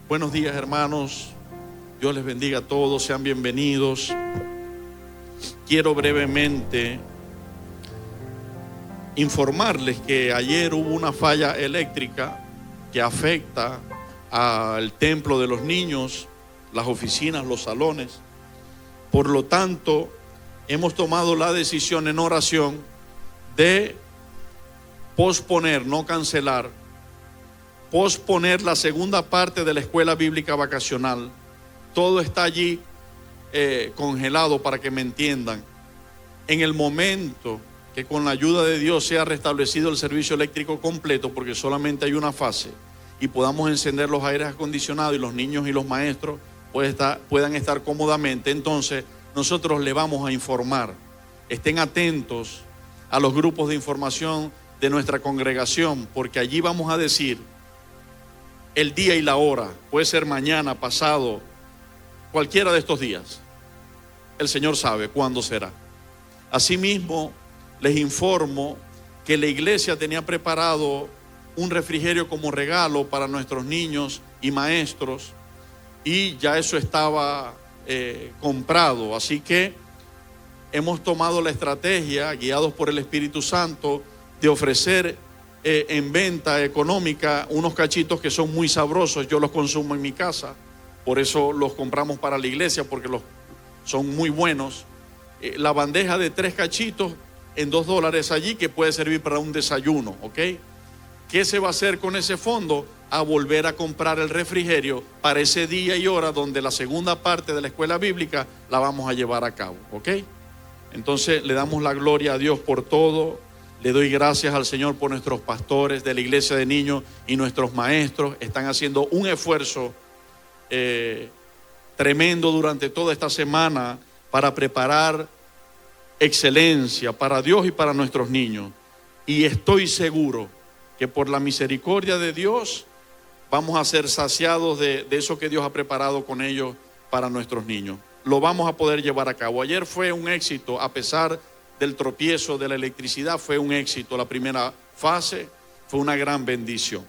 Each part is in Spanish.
Buenos días, hermanos. Dios les bendiga a todos, sean bienvenidos. Quiero brevemente informarles que ayer hubo una falla eléctrica que afecta al templo de los niños, las oficinas, los salones. Por lo tanto, hemos tomado la decisión en oración de posponer, no cancelar, posponer la segunda parte de la escuela bíblica vacacional. Todo está allí congelado, para que me entiendan. En el momento que con la ayuda de Dios sea restablecido el servicio eléctrico completo, porque solamente hay una fase, y podamos encender los aires acondicionados y los niños y los maestros puedan estar cómodamente, entonces nosotros le vamos a informar. Estén atentos a los grupos de información de nuestra congregación, porque allí vamos a decir el día y la hora. Puede ser mañana, pasado, cualquiera de estos días. El Señor sabe cuándo será. Asimismo, les informo que la iglesia tenía preparado un refrigerio como regalo para nuestros niños y maestros, y ya eso estaba comprado. Así que hemos tomado la estrategia, guiados por el Espíritu Santo, de ofrecer en venta económica unos cachitos que son muy sabrosos. Yo los consumo en mi casa, por eso los compramos para la iglesia, porque son muy buenos. La bandeja de 3 cachitos en $2 allí, que puede servir para un desayuno, ¿ok? ¿Qué se va a hacer con ese fondo? A volver a comprar el refrigerio para ese día y hora donde la segunda parte de la escuela bíblica la vamos a llevar a cabo, ¿ok? Entonces le damos la gloria a Dios por todo. Le doy gracias al Señor por nuestros pastores de la iglesia de niños y nuestros maestros. Están haciendo un esfuerzo tremendo durante toda esta semana para preparar excelencia para Dios y para nuestros niños. Y estoy seguro que por la misericordia de Dios vamos a ser saciados de eso que Dios ha preparado con ellos para nuestros niños. Lo vamos a poder llevar a cabo. Ayer fue un éxito, a pesar del tropiezo de la electricidad, fue un éxito. La primera fase fue una gran bendición.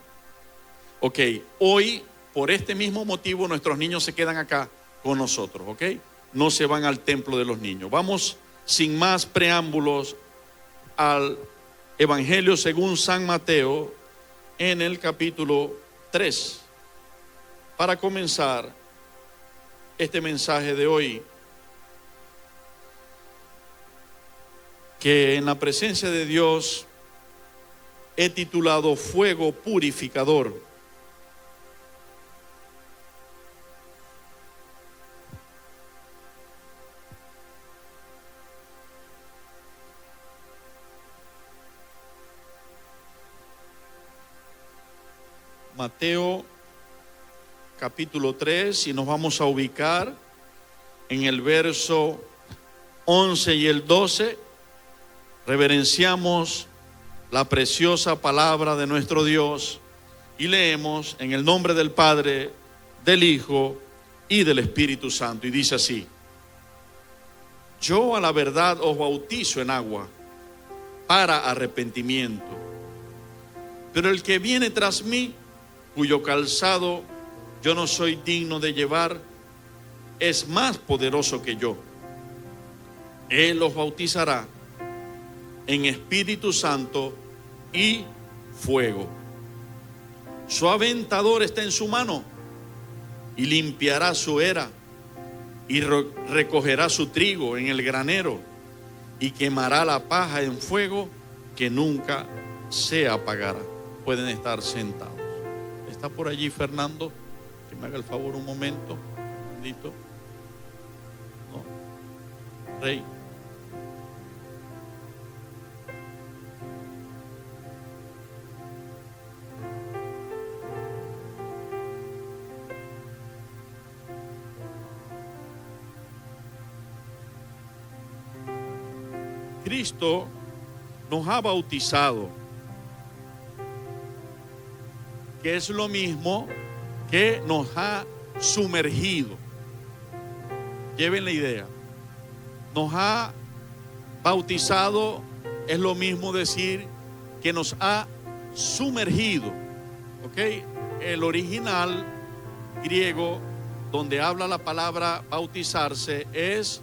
Ok, hoy, por este mismo motivo, nuestros niños se quedan acá con nosotros, ok. No se van al templo de los niños. Vamos, sin más preámbulos, al Evangelio según San Mateo, en el capítulo 3, para comenzar este mensaje de hoy, que en la presencia de Dios he titulado Fuego Purificador. Mateo capítulo 3, y nos vamos a ubicar en el verso 11 y el 12. Reverenciamos la preciosa palabra de nuestro Dios y leemos en el nombre del Padre, del Hijo y del Espíritu Santo. Y dice así: yo a la verdad os bautizo en agua para arrepentimiento, pero el que viene tras mí, cuyo calzado yo no soy digno de llevar, es más poderoso que yo. Él os bautizará en Espíritu Santo y fuego. Su aventador está en su mano y limpiará su era y recogerá su trigo en el granero y quemará la paja en fuego que nunca se apagará. Pueden estar sentados. ¿Está por allí Fernando? Que me haga el favor un momento. Bendito. No. Rey. Cristo nos ha bautizado, que es lo mismo que nos ha sumergido. Lleven la idea. Nos ha bautizado es lo mismo decir que nos ha sumergido. ¿Ok? El original griego donde habla la palabra bautizarse es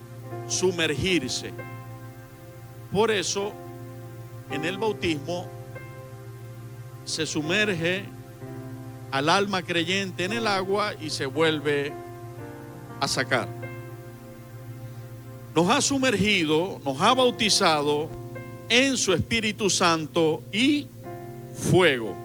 sumergirse. Por eso, en el bautismo se sumerge al alma creyente en el agua y se vuelve a sacar. Nos ha sumergido, nos ha bautizado en su Espíritu Santo y fuego.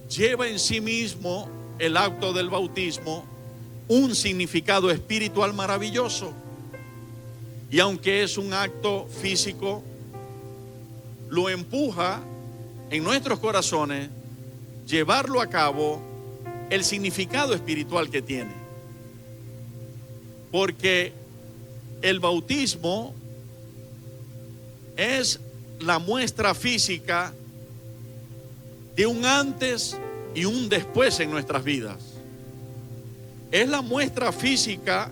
Lleva en sí mismo el acto del bautismo un significado espiritual maravilloso. Y aunque es un acto físico, lo empuja en nuestros corazones llevarlo a cabo el significado espiritual que tiene. Porque el bautismo es la muestra física de un antes y un después en nuestras vidas. Es la muestra física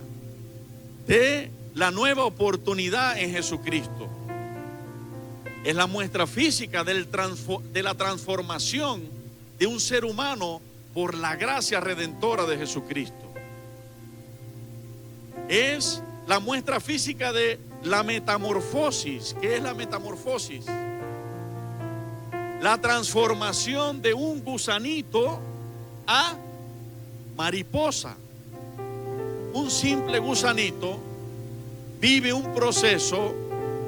de la nueva oportunidad en Jesucristo. Es la muestra física de la transformación de un ser humano por la gracia redentora de Jesucristo. Es la muestra física de la metamorfosis. ¿Qué es la metamorfosis? La transformación de un gusanito a mariposa. Un simple gusanito vive un proceso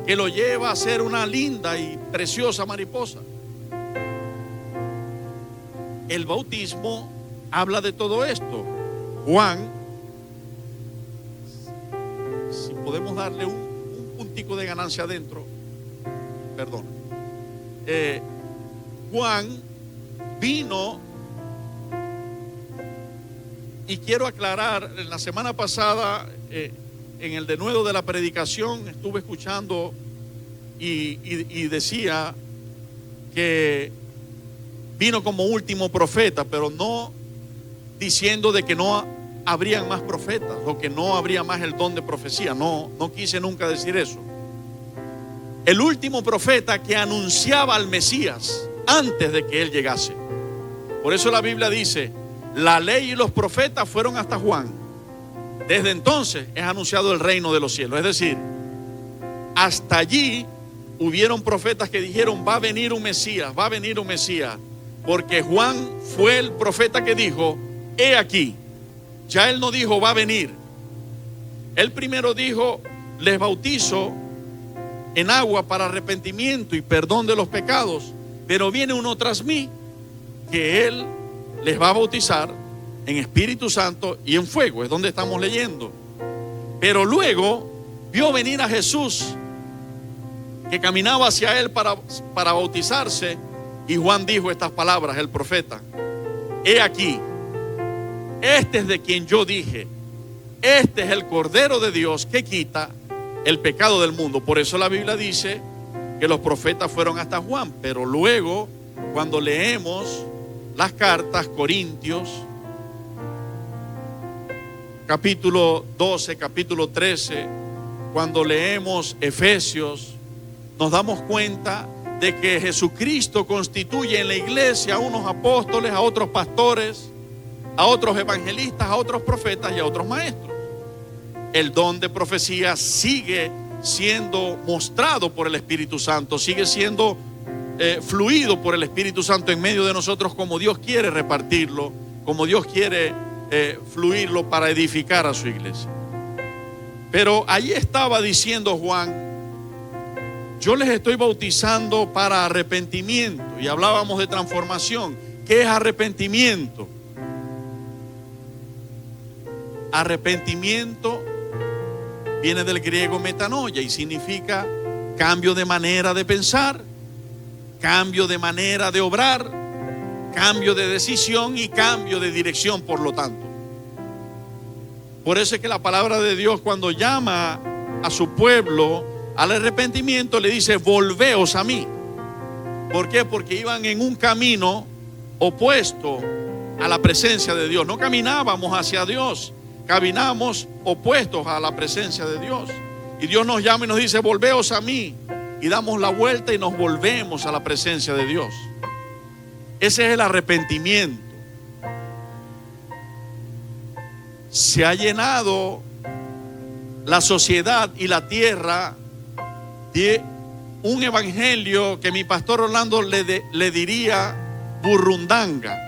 que lo lleva a ser una linda y preciosa mariposa. El bautismo habla de todo esto. Juan, si podemos darle un puntico de ganancia adentro, perdón. Juan vino, y quiero aclarar, la semana pasada en el denuedo de la predicación estuve escuchando y decía que vino como último profeta, pero no diciendo de que no habrían más profetas o que no habría más el don de profecía. No quise nunca decir eso. El último profeta que anunciaba al Mesías antes de que él llegase. Por eso la Biblia dice: la ley y los profetas fueron hasta Juan. Desde entonces es anunciado el reino de los cielos. Es decir, hasta allí hubieron profetas que dijeron: va a venir un Mesías, va a venir un Mesías. Porque Juan fue el profeta que dijo: he aquí. Ya él no dijo va a venir. Él primero dijo: les bautizo en agua para arrepentimiento y perdón de los pecados, pero viene uno tras mí que él les va a bautizar en Espíritu Santo y en fuego. Es donde estamos leyendo. Pero luego vio venir a Jesús, que caminaba hacia él para bautizarse, y Juan dijo estas palabras, el profeta: he aquí, este es de quien yo dije, este es el Cordero de Dios que quita el pecado del mundo. Por eso la Biblia dice que los profetas fueron hasta Juan. Pero luego, cuando leemos las cartas, Corintios, capítulo 12, capítulo 13, cuando leemos Efesios, nos damos cuenta de que Jesucristo constituye en la iglesia a unos apóstoles, a otros pastores, a otros evangelistas, a otros profetas y a otros maestros. El don de profecía sigue siendo mostrado por el Espíritu Santo, sigue siendo fluido por el Espíritu Santo en medio de nosotros, como Dios quiere repartirlo, como Dios quiere fluirlo para edificar a su iglesia. Pero ahí estaba diciendo Juan: yo les estoy bautizando para arrepentimiento. Y hablábamos de transformación. ¿Qué es arrepentimiento? Arrepentimiento viene del griego metanoia y significa cambio de manera de pensar, cambio de manera de obrar, cambio de decisión y cambio de dirección, por lo tanto. Por eso es que la palabra de Dios, cuando llama a su pueblo al arrepentimiento, le dice: volveos a mí. ¿Por qué? Porque iban en un camino opuesto a la presencia de Dios. No caminábamos hacia Dios, caminamos opuestos a la presencia de Dios. Y Dios nos llama y nos dice: volveos a mí. Y damos la vuelta y nos volvemos a la presencia de Dios. Ese es el arrepentimiento. Se ha llenado la sociedad y la tierra de un evangelio que mi pastor Orlando le diría burrundanga.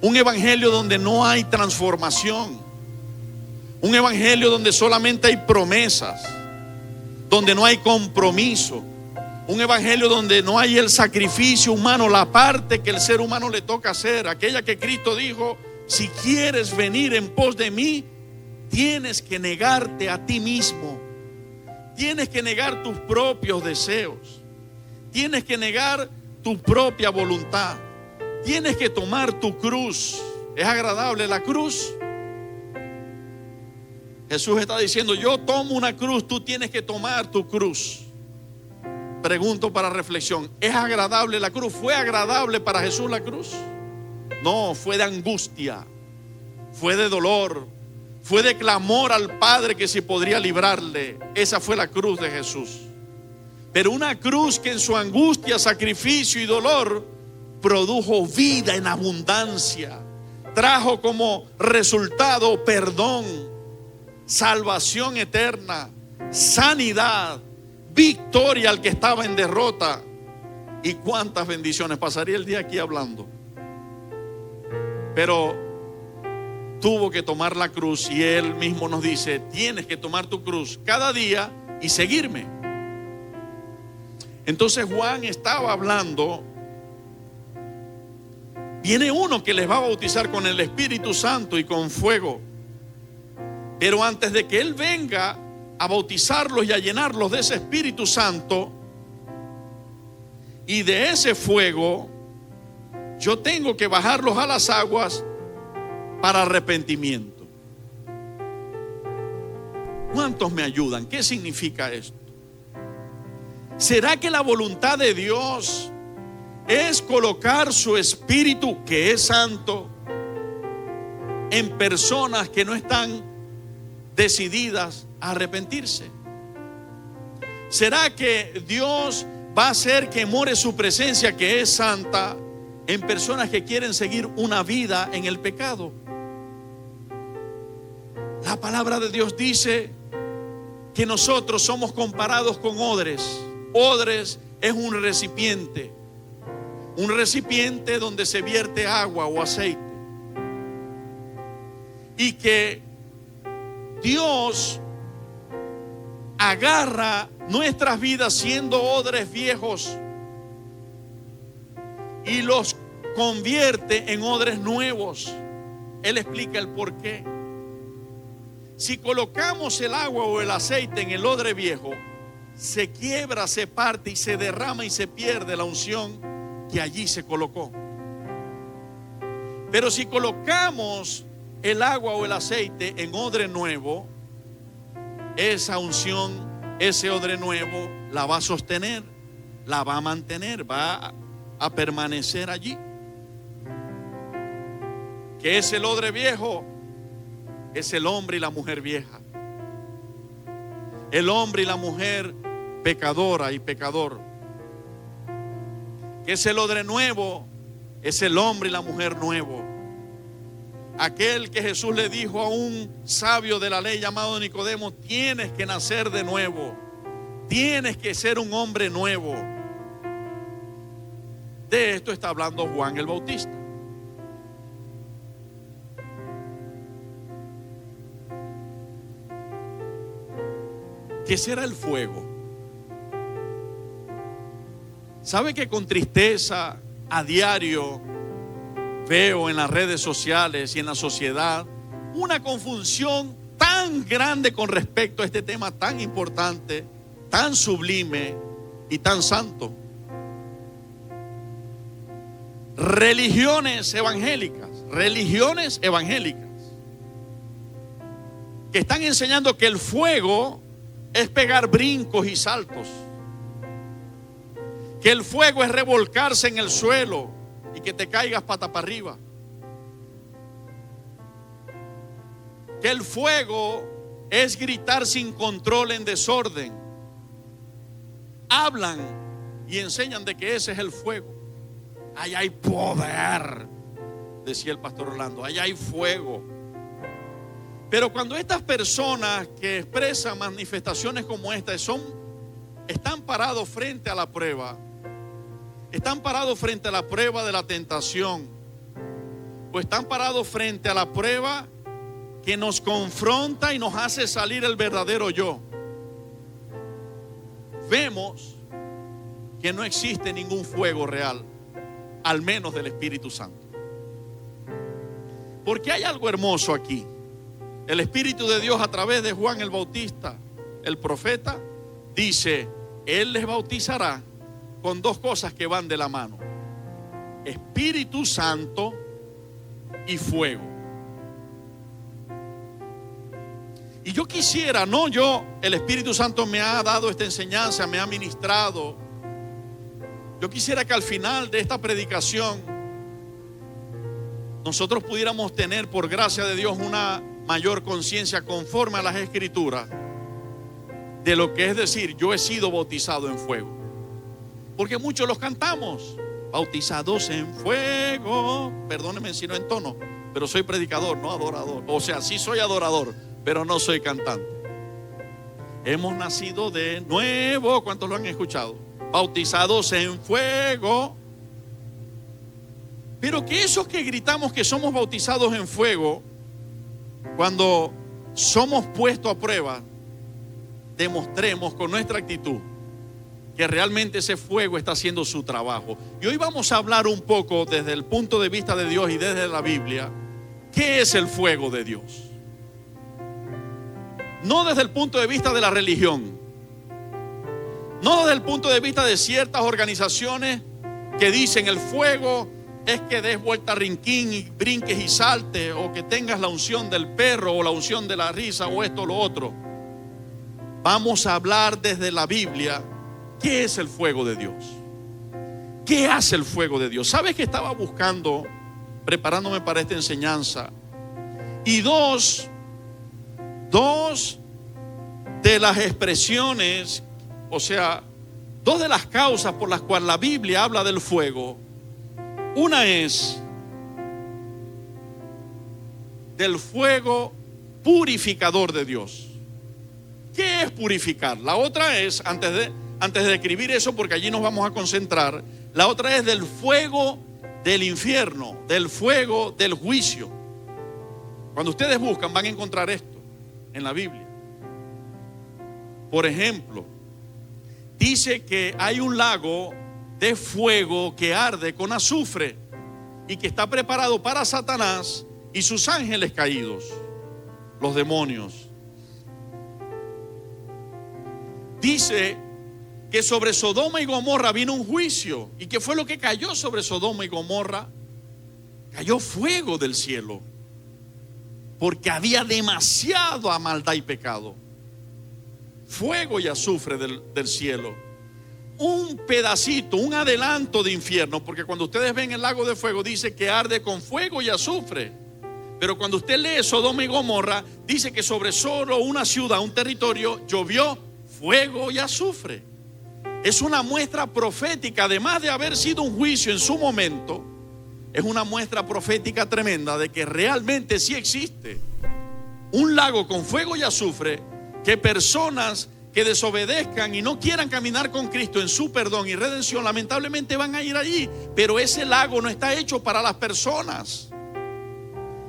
Un evangelio donde no hay transformación. Un evangelio donde solamente hay promesas, donde no hay compromiso. Un evangelio donde no hay el sacrificio humano, la parte que el ser humano le toca hacer. Aquella que Cristo dijo: si quieres venir en pos de mí, tienes que negarte a ti mismo. Tienes que negar tus propios deseos. Tienes que negar tu propia voluntad. Tienes que tomar tu cruz. ¿Es agradable la cruz? Jesús está diciendo: yo tomo una cruz, tú tienes que tomar tu cruz. Pregunto para reflexión: ¿es agradable la cruz? ¿Fue agradable para Jesús la cruz? No, fue de angustia, fue de dolor, fue de clamor al Padre que si podría librarle. Esa fue la cruz de Jesús. Pero una cruz que en su angustia, sacrificio y dolor produjo vida en abundancia. Trajo como resultado perdón, salvación eterna, sanidad, victoria al que estaba en derrota. Y cuántas bendiciones. Pasaría el día aquí hablando. Pero tuvo que tomar la cruz, y Él mismo nos dice: tienes que tomar tu cruz cada día y seguirme. Entonces Juan estaba hablando. Viene uno que les va a bautizar con el Espíritu Santo y con fuego. Pero antes de que Él venga a bautizarlos y a llenarlos de ese Espíritu Santo y de ese fuego, yo tengo que bajarlos a las aguas para arrepentimiento. ¿Cuántos me ayudan? ¿Qué significa esto? ¿Será que la voluntad de Dios es colocar su Espíritu, que es santo, en personas que no están decididas a arrepentirse? ¿Será que Dios va a hacer que more su presencia, que es santa, en personas que quieren seguir una vida en el pecado? La palabra de Dios dice que nosotros somos comparados con odres. Odres es un recipiente donde se vierte agua o aceite. Y que Dios agarra nuestras vidas siendo odres viejos y los convierte en odres nuevos. Él explica el por qué. Si colocamos el agua o el aceite en el odre viejo, se quiebra, se parte y se derrama y se pierde la unción que allí se colocó. Pero si colocamos el agua o el aceite en odre nuevo, esa unción, ese odre nuevo la va a sostener, la va a mantener, va a permanecer allí. ¿Qué es el odre viejo? Es el hombre y la mujer vieja. El hombre y la mujer pecadora y pecador. ¿Qué es el odre nuevo? Es el hombre y la mujer nuevo. Aquel que Jesús le dijo a un sabio de la ley llamado Nicodemo: tienes que nacer de nuevo, tienes que ser un hombre nuevo. De esto está hablando Juan el Bautista. ¿Qué será el fuego? ¿Sabe que con tristeza a diario veo en las redes sociales y en la sociedad una confusión tan grande con respecto a este tema tan importante, tan sublime y tan santo? Religiones evangélicas que están enseñando que el fuego es pegar brincos y saltos, que el fuego es revolcarse en el suelo y que te caigas pata para arriba, que el fuego es gritar sin control en desorden. Hablan y enseñan de que ese es el fuego. allá hay poder, decía el pastor Orlando, allá hay fuego. Pero cuando estas personas que expresan manifestaciones como esta están parados frente a la prueba, están parados frente a la prueba de la tentación, o están parados frente a la prueba que nos confronta y nos hace salir el verdadero yo, vemos que no existe ningún fuego real, al menos del Espíritu Santo. Porque hay algo hermoso aquí. El Espíritu de Dios, a través de Juan el Bautista, el profeta, dice: Él les bautizará con dos cosas que van de la mano: Espíritu Santo y fuego. Y yo quisiera, el Espíritu Santo me ha dado esta enseñanza, me ha ministrado. Yo quisiera que al final de esta predicación nosotros pudiéramos tener, por gracia de Dios, una mayor conciencia conforme a las Escrituras de lo que es decir: yo he sido bautizado en fuego. Porque muchos los cantamos: bautizados en fuego. Perdónenme si no entono, pero soy predicador, no adorador. O sea, sí soy adorador, pero no soy cantante. Hemos nacido de nuevo. ¿Cuántos lo han escuchado? Bautizados en fuego. Pero que esos que gritamos que somos bautizados en fuego, cuando somos puestos a prueba, demostremos con nuestra actitud que realmente ese fuego está haciendo su trabajo. Y hoy vamos a hablar un poco desde el punto de vista de Dios y desde la Biblia. ¿Qué es el fuego de Dios? No desde el punto de vista de la religión, no desde el punto de vista de ciertas organizaciones que dicen: el fuego es que des vuelta a rinquín y brinques y saltes, o que tengas la unción del perro o la unción de la risa, o esto o lo otro. Vamos a hablar desde la Biblia. ¿Qué es el fuego de Dios? ¿Qué hace el fuego de Dios? ¿Sabes que estaba buscando, preparándome para esta enseñanza? Y dos de las expresiones, o sea, dos de las causas por las cuales la Biblia habla del fuego. Una es del fuego purificador de Dios. ¿Qué es purificar? La otra es, antes de escribir eso, porque allí nos vamos a concentrar, la otra es del fuego del infierno, del fuego del juicio. Cuando ustedes buscan, van a encontrar esto en la Biblia. Por ejemplo, dice que hay un lago de fuego que arde con azufre y que está preparado para Satanás y sus ángeles caídos, los demonios. Dice que sobre Sodoma y Gomorra vino un juicio. ¿Y qué fue lo que cayó sobre Sodoma y Gomorra? Cayó fuego del cielo, porque había demasiada maldad y pecado. Fuego y azufre del cielo. Un pedacito, un adelanto de infierno, porque cuando ustedes ven el lago de fuego dice que arde con fuego y azufre. Pero cuando usted lee Sodoma y Gomorra, dice que sobre solo una ciudad, un territorio, llovió fuego y azufre. Es una muestra profética, además de haber sido un juicio en su momento, es una muestra profética tremenda de que realmente sí existe un lago con fuego y azufre, que personas que desobedezcan y no quieran caminar con Cristo en su perdón y redención, lamentablemente van a ir allí. Pero ese lago no está hecho para las personas.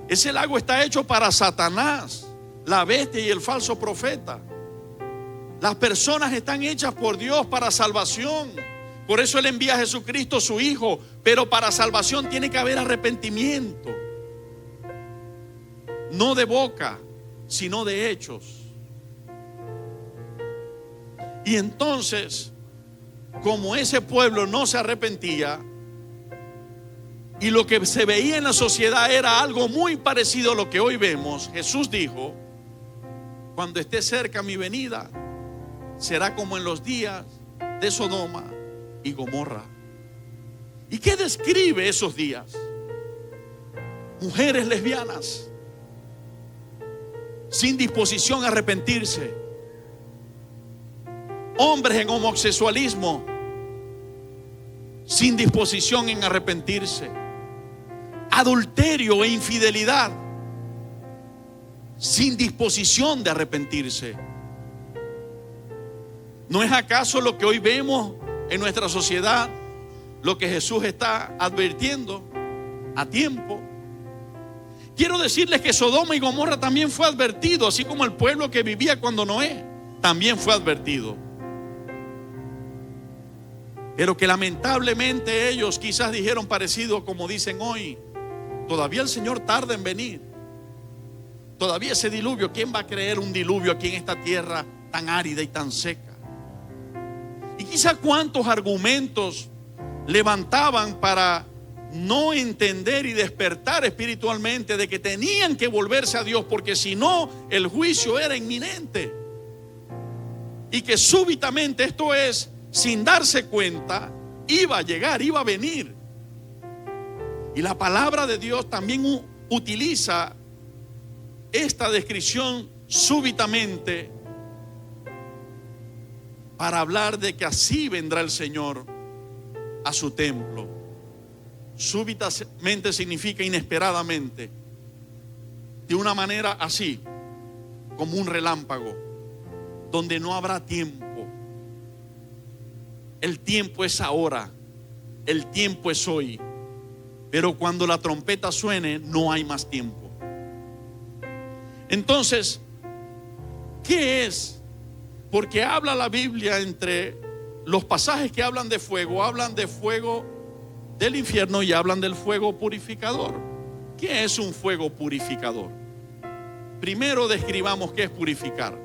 Ese lago está hecho para Satanás, la bestia y el falso profeta. Las personas están hechas por Dios para salvación. Por eso Él envía a Jesucristo, su Hijo. Pero para salvación tiene que haber arrepentimiento. No de boca, sino de hechos. Y entonces, como ese pueblo no se arrepentía, y lo que se veía en la sociedad era algo muy parecido a lo que hoy vemos, Jesús dijo: cuando esté cerca mi venida, será como en los días de Sodoma y Gomorra. ¿Y qué describe esos días? Mujeres lesbianas, sin disposición a arrepentirse. Hombres en homosexualismo, sin disposición en arrepentirse. Adulterio e infidelidad, sin disposición de arrepentirse. ¿No es acaso lo que hoy vemos en nuestra sociedad lo que Jesús está advirtiendo a tiempo? Quiero decirles que Sodoma y Gomorra también fue advertido, así como el pueblo que vivía cuando Noé también fue advertido. Pero que lamentablemente ellos quizás dijeron parecido como dicen hoy: todavía el Señor tarda en venir. Todavía ese diluvio, ¿quién va a creer un diluvio aquí en esta tierra tan árida y tan seca? Y quizá cuántos argumentos levantaban para no entender y despertar espiritualmente de que tenían que volverse a Dios, porque si no, el juicio era inminente. Y que súbitamente, esto es, sin darse cuenta, iba a llegar, iba a venir. Y la palabra de Dios también utiliza esta descripción súbitamente para hablar de que así vendrá el Señor a su templo. Súbitamente significa inesperadamente, de una manera así, como un relámpago, donde no habrá tiempo. El tiempo es ahora, el tiempo es hoy, pero cuando la trompeta suene no hay más tiempo. Entonces, ¿qué es? Porque habla la Biblia, entre los pasajes que hablan de fuego del infierno y hablan del fuego purificador. ¿Qué es un fuego purificador? Primero describamos qué es purificar.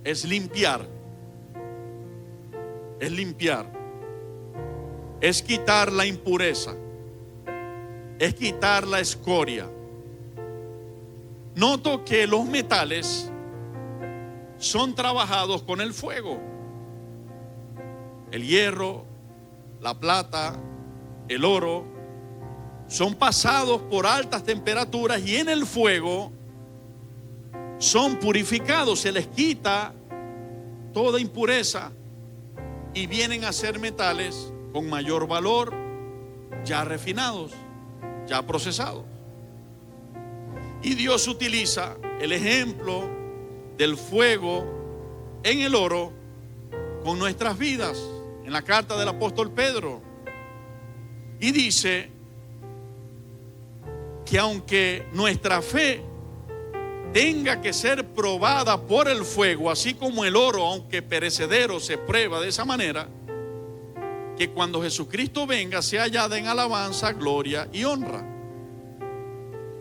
Es limpiar. Es limpiar. Es quitar la impureza. Es quitar la escoria. Noto que los metales son trabajados con el fuego. El hierro, la plata, el oro, son pasados por altas temperaturas y en el fuego son purificados. Se les quita toda impureza y vienen a ser metales con mayor valor, ya refinados, ya procesados. Y Dios utiliza el ejemplo del fuego en el oro con nuestras vidas, en la carta del apóstol Pedro. Y dice que aunque nuestra fe tenga que ser probada por el fuego, así como el oro, aunque perecedero, se prueba de esa manera, que cuando Jesucristo venga sea hallada en alabanza, gloria y honra.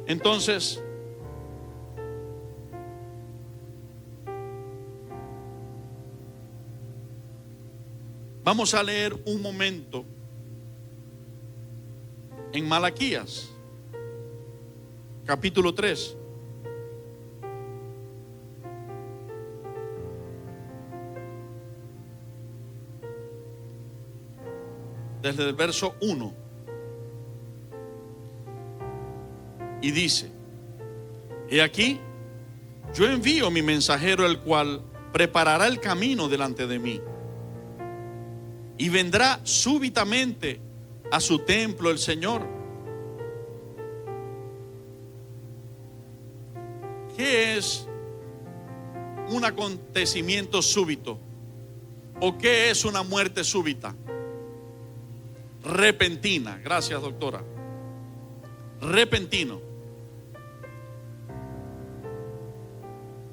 Entonces, vamos a leer un momento en Malaquías, capítulo 3. Desde el verso 1. Y dice: he aquí, yo envío mi mensajero, el cual preparará el camino delante de mí. Y vendrá súbitamente a su templo el Señor. ¿Qué es un acontecimiento súbito? ¿O qué es una muerte súbita? Repentina. Gracias, doctora. Repentino.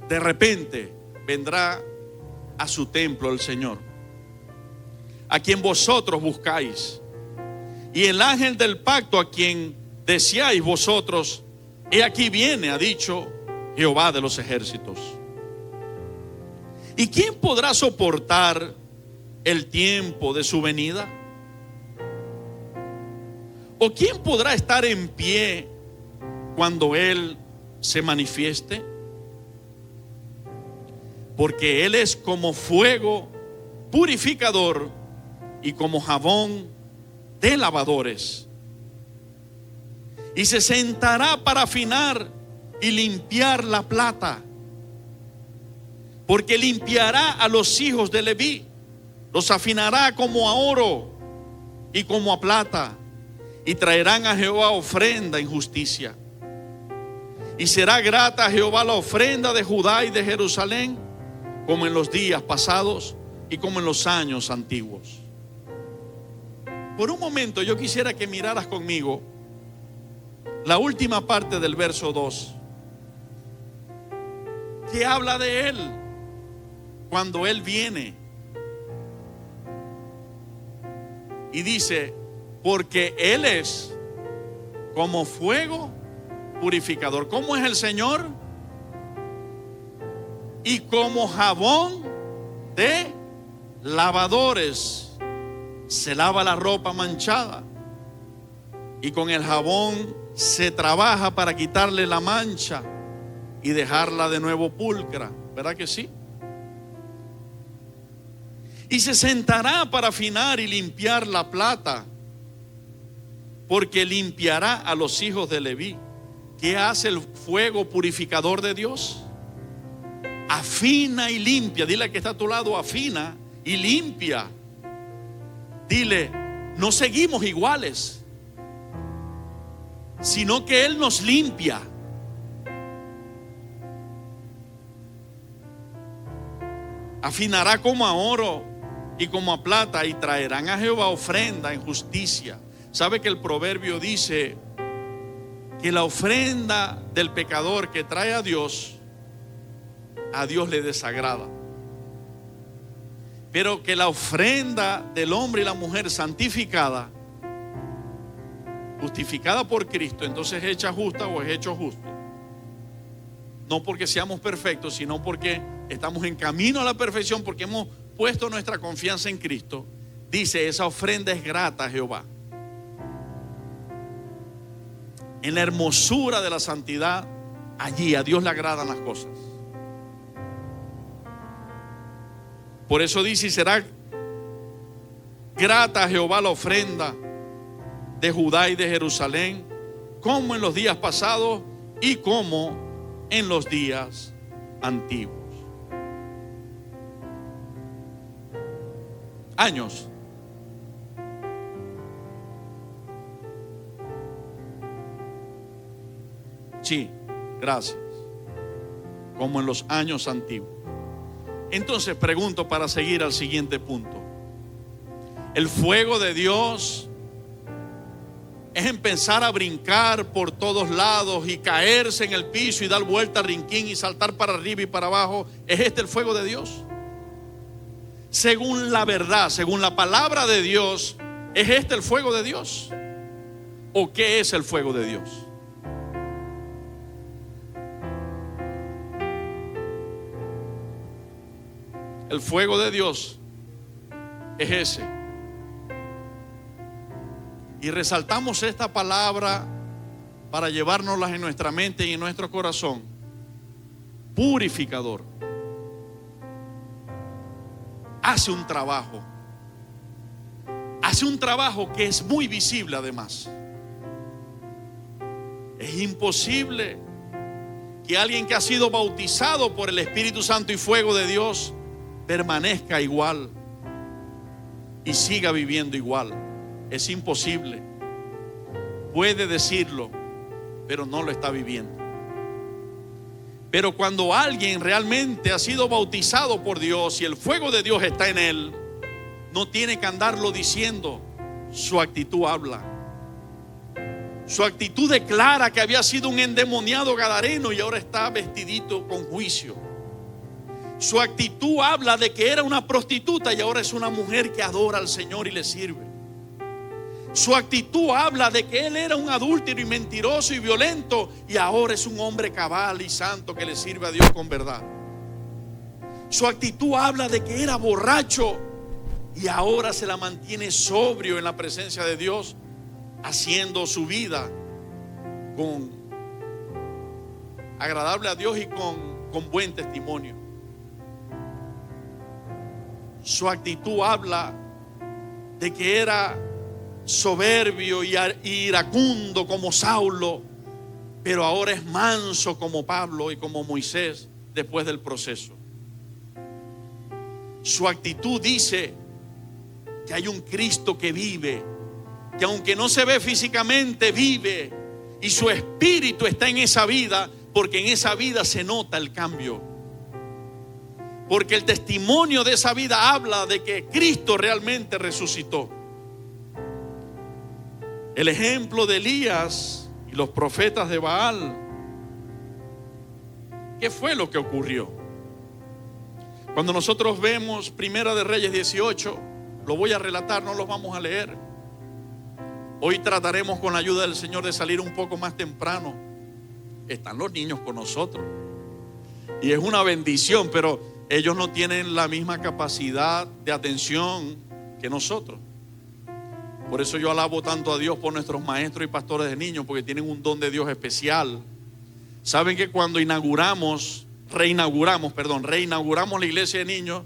De repente vendrá a su templo el Señor, a quien vosotros buscáis, y el ángel del pacto, a quien deseáis vosotros, he aquí viene, ha dicho Jehová de los ejércitos. ¿Y quién podrá soportar el tiempo de su venida? ¿O quién podrá estar en pie cuando Él se manifieste? Porque Él es como fuego purificador y como jabón de lavadores. Y se sentará para afinar y limpiar la plata, porque limpiará a los hijos de Leví Los afinará como a oro y como a plata, y traerán a Jehová ofrenda en justicia. Y será grata a Jehová la ofrenda de Judá y de Jerusalén, como en los días pasados y como en los años antiguos. Por un momento yo quisiera que miraras conmigo la última parte del verso 2, que habla de Él cuando Él viene. Y dice, porque Él es como fuego purificador. ¿Cómo es el Señor? Y como jabón de lavadores. Se lava la ropa manchada y con el jabón se trabaja para quitarle la mancha y dejarla de nuevo pulcra. ¿Verdad que sí? Y se sentará para afinar y limpiar la plata, porque limpiará a los hijos de Leví. ¿Qué hace el fuego purificador de Dios? Afina y limpia. Dile al que está a tu lado, afina y limpia. Dile, no seguimos iguales, sino que Él nos limpia. Afinará como a oro y como a plata, y traerán a Jehová ofrenda en justicia. ¿Sabe que el proverbio dice que la ofrenda del pecador que trae a Dios le desagrada? Pero que la ofrenda del hombre y la mujer santificada, justificada por Cristo, entonces es hecha justa o es hecho justo. No porque seamos perfectos, sino porque estamos en camino a la perfección, porque hemos puesto nuestra confianza en Cristo. Dice, esa ofrenda es grata a Jehová. En la hermosura de la santidad, allí a Dios le agradan las cosas. Por eso dice, y será grata a Jehová la ofrenda de Judá y de Jerusalén, como en los días pasados y como en los días antiguos. Años. Sí, gracias. Como en los años antiguos. Entonces pregunto para seguir al siguiente punto. El fuego de Dios es empezar a brincar por todos lados y caerse en el piso y dar vuelta al rinquín y saltar para arriba y para abajo. ¿Es este el fuego de Dios? Según la verdad, según la palabra de Dios, ¿es este el fuego de Dios? ¿O qué es el fuego de Dios? El fuego de Dios es ese. Y resaltamos esta palabra para llevárnoslas en nuestra mente y en nuestro corazón. Purificador. Hace un trabajo. Hace un trabajo que es muy visible además. Es imposible que alguien que ha sido bautizado por el Espíritu Santo y fuego de Dios permanezca igual y siga viviendo igual. Es imposible. Puede decirlo, pero no lo está viviendo. Pero cuando alguien realmente ha sido bautizado por Dios y el fuego de Dios está en él, no tiene que andarlo diciendo. Su actitud habla. Su actitud declara que había sido un endemoniado gadareno y ahora está vestidito con juicio. Su actitud habla de que era una prostituta y ahora es una mujer que adora al Señor y le sirve. Su actitud habla de que él era un adúltero y mentiroso y violento y ahora es un hombre cabal y santo que le sirve a Dios con verdad. Su actitud habla de que era borracho y ahora se la mantiene sobrio en la presencia de Dios, haciendo su vida con agradable a Dios y con buen testimonio. Su actitud habla de que era soberbio y iracundo como Saulo, pero ahora es manso como Pablo y como Moisés después del proceso. Su actitud dice que hay un Cristo que vive, que aunque no se ve físicamente, vive, y su espíritu está en esa vida, porque en esa vida se nota el cambio. Porque el testimonio de esa vida habla de que Cristo realmente resucitó. El ejemplo de Elías y los profetas de Baal. ¿Qué fue lo que ocurrió? Cuando nosotros vemos Primera de Reyes 18, lo voy a relatar, no los vamos a leer. Hoy trataremos con la ayuda del Señor de salir un poco más temprano. Están los niños con nosotros y es una bendición, pero ellos no tienen la misma capacidad de atención que nosotros. Por eso yo alabo tanto a Dios por nuestros maestros y pastores de niños, porque tienen un don de Dios especial. Saben que cuando reinauguramos la iglesia de niños,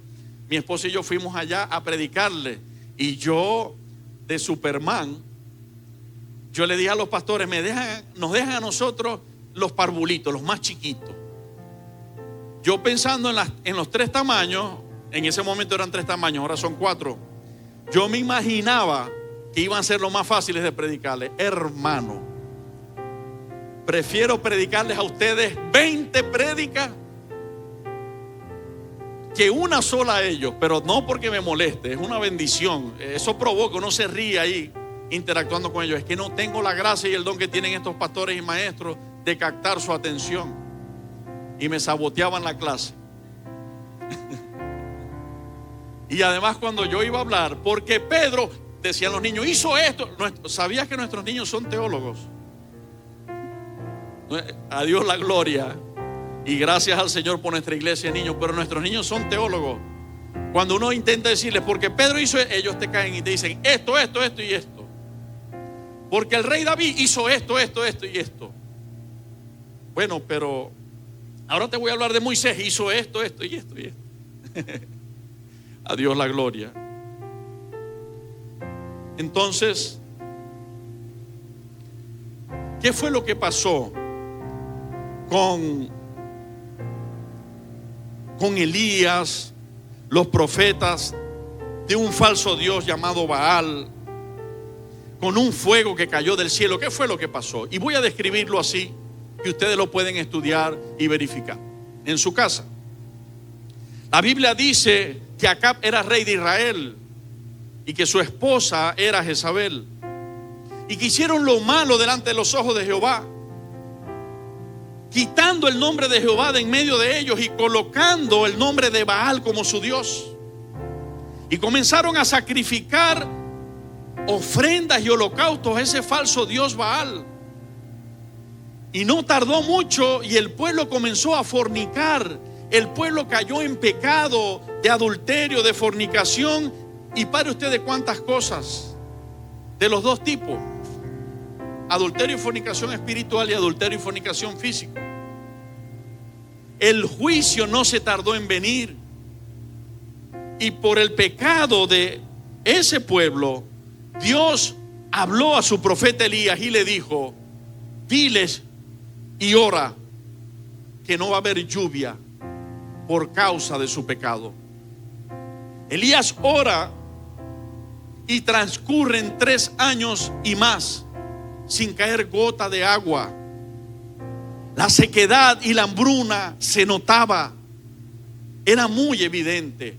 mi esposa y yo fuimos allá a predicarle, y yo de Superman, yo le dije a los pastores, nos dejan a nosotros los parvulitos, los más chiquitos. Yo pensando en los 3 tamaños, en ese momento eran 3 tamaños, ahora son 4. Yo me imaginaba que iban a ser los más fáciles de predicarles. Hermano, prefiero predicarles a ustedes 20 prédicas que una sola a ellos, pero no porque me moleste, es una bendición. Eso provoca, uno se ríe ahí interactuando con ellos. Es que no tengo la gracia y el don que tienen estos pastores y maestros de captar su atención, y me saboteaban la clase. Y además, cuando yo iba a hablar, porque Pedro, decían los niños, hizo esto. ¿Sabías que nuestros niños son teólogos? A Dios la gloria y gracias al Señor por nuestra iglesia de niños, pero nuestros niños son teólogos. Cuando uno intenta decirles, porque Pedro hizo, ellos te caen y te dicen esto y esto. Porque el rey David hizo esto y esto. Bueno, pero ahora te voy a hablar de Moisés, hizo esto y esto. A Dios la gloria. Entonces, ¿qué fue lo que pasó con Elías, los profetas de un falso Dios llamado Baal, con un fuego que cayó del cielo? ¿Qué fue lo que pasó? Y voy a describirlo así, que ustedes lo pueden estudiar y verificar en su casa. La Biblia dice que Acab era rey de Israel y que su esposa era Jezabel, y que hicieron lo malo delante de los ojos de Jehová, quitando el nombre de Jehová de en medio de ellos y colocando el nombre de Baal como su Dios. Y comenzaron a sacrificar ofrendas y holocaustos a ese falso Dios Baal. Y no tardó mucho y el pueblo comenzó a fornicar. El pueblo cayó en pecado de adulterio, de fornicación. Y pare usted de cuántas cosas, de los dos tipos: adulterio y fornicación espiritual y adulterio y fornicación físico. El juicio no se tardó en venir, y por el pecado de ese pueblo, Dios habló a su profeta Elías y le dijo: diles y ora que no va a haber lluvia por causa de su pecado. Elías ora y transcurren 3 años y más sin caer gota de agua. La sequedad y la hambruna se notaba, era muy evidente.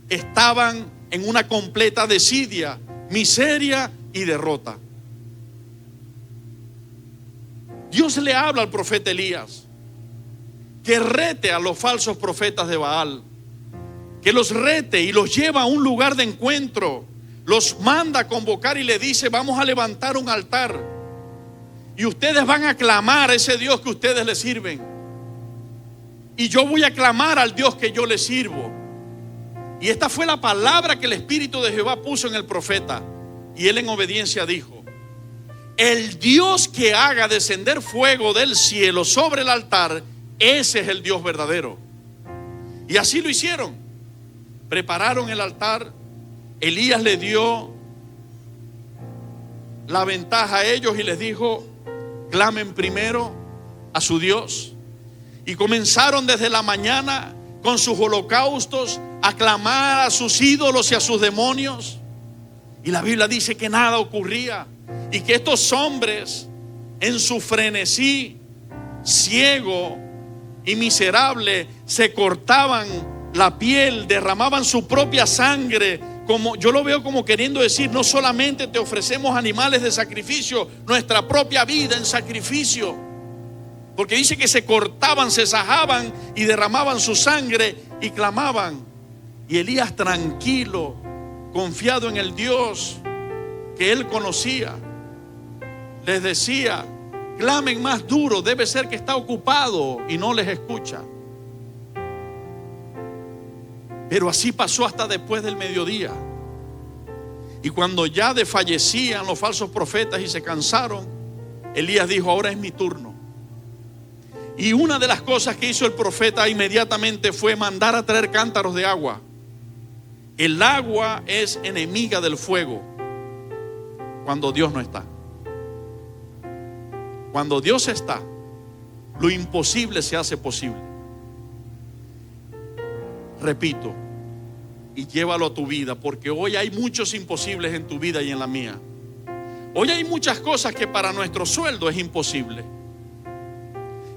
Estaban en una completa desidia, miseria y derrota. Dios le habla al profeta Elías que rete a los falsos profetas de Baal, que los rete y los lleva a un lugar de encuentro. Los manda a convocar y le dice: vamos a levantar un altar y ustedes van a clamar a ese Dios que ustedes le sirven, y yo voy a clamar al Dios que yo le sirvo. Y esta fue la palabra que el Espíritu de Jehová puso en el profeta, y él en obediencia dijo: el Dios que haga descender fuego del cielo sobre el altar, ese es el Dios verdadero. Y así lo hicieron. Prepararon el altar. Elías le dio la ventaja a ellos y les dijo: clamen primero a su Dios. Y comenzaron desde la mañana con sus holocaustos a clamar a sus ídolos y a sus demonios. Y la Biblia dice que nada ocurría y que estos hombres, en su frenesí ciego y miserable, se cortaban la piel, derramaban su propia sangre. Como yo lo veo como queriendo decir, no solamente te ofrecemos animales de sacrificio, nuestra propia vida en sacrificio. Porque dice que se cortaban, se sajaban y derramaban su sangre y clamaban. Y Elías, tranquilo, confiado en el Dios que él conocía, les decía: clamen más duro, debe ser que está ocupado y no les escucha. Pero así pasó hasta después del mediodía. Y cuando ya desfallecían los falsos profetas y se cansaron, Elías dijo: ahora es mi turno. Y una de las cosas que hizo el profeta inmediatamente fue mandar a traer cántaros de agua. El agua es enemiga del fuego cuando Dios no está. Cuando Dios está, lo imposible se hace posible. Repito, y llévalo a tu vida, porque hoy hay muchos imposibles en tu vida y en la mía. Hoy hay muchas cosas que para nuestro sueldo es imposible,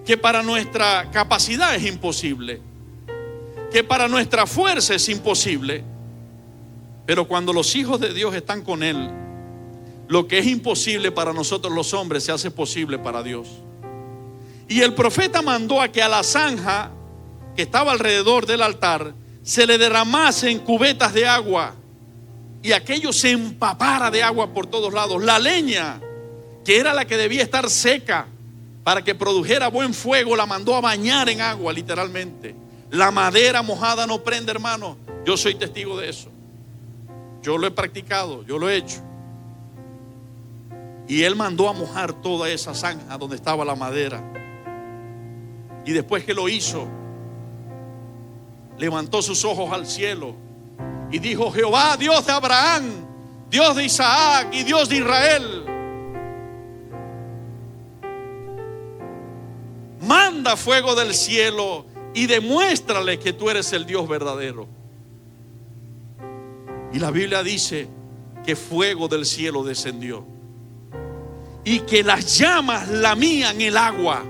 que para nuestra capacidad es imposible, que para nuestra fuerza es imposible. Pero cuando los hijos de Dios están con Él, lo que es imposible para nosotros los hombres se hace posible para Dios. Y el profeta mandó a que a la zanja que estaba alrededor del altar se le derramasen cubetas de agua y aquello se empapara de agua por todos lados. La leña, que era la que debía estar seca para que produjera buen fuego, la mandó a bañar en agua, literalmente. La madera mojada no prende, hermano. Yo soy testigo de eso. Yo lo he practicado, yo lo he hecho. Y él mandó a mojar toda esa zanja donde estaba la madera. Y después que lo hizo, levantó sus ojos al cielo y dijo: Jehová, Dios de Abraham, Dios de Isaac y Dios de Israel, manda fuego del cielo y demuéstrale que tú eres el Dios verdadero. Y la Biblia dice que fuego del cielo descendió y que las llamas lamían el agua.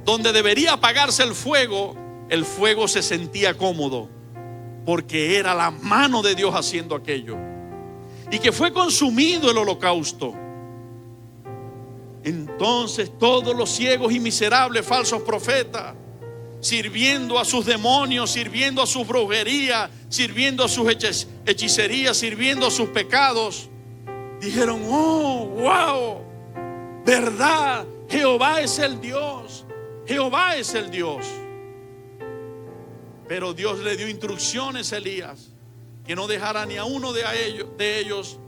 Donde debería apagarse el fuego se sentía cómodo, porque era la mano de Dios haciendo aquello. Y que fue consumido el holocausto. Entonces todos los ciegos y miserables falsos profetas, sirviendo a sus demonios, sirviendo a su brujería, sirviendo a sus hechicerías, sirviendo a sus pecados, dijeron: oh, wow, verdad, Jehová es el Dios, Jehová es el Dios. Pero Dios le dio instrucciones a Elías que no dejara ni a uno de ellos,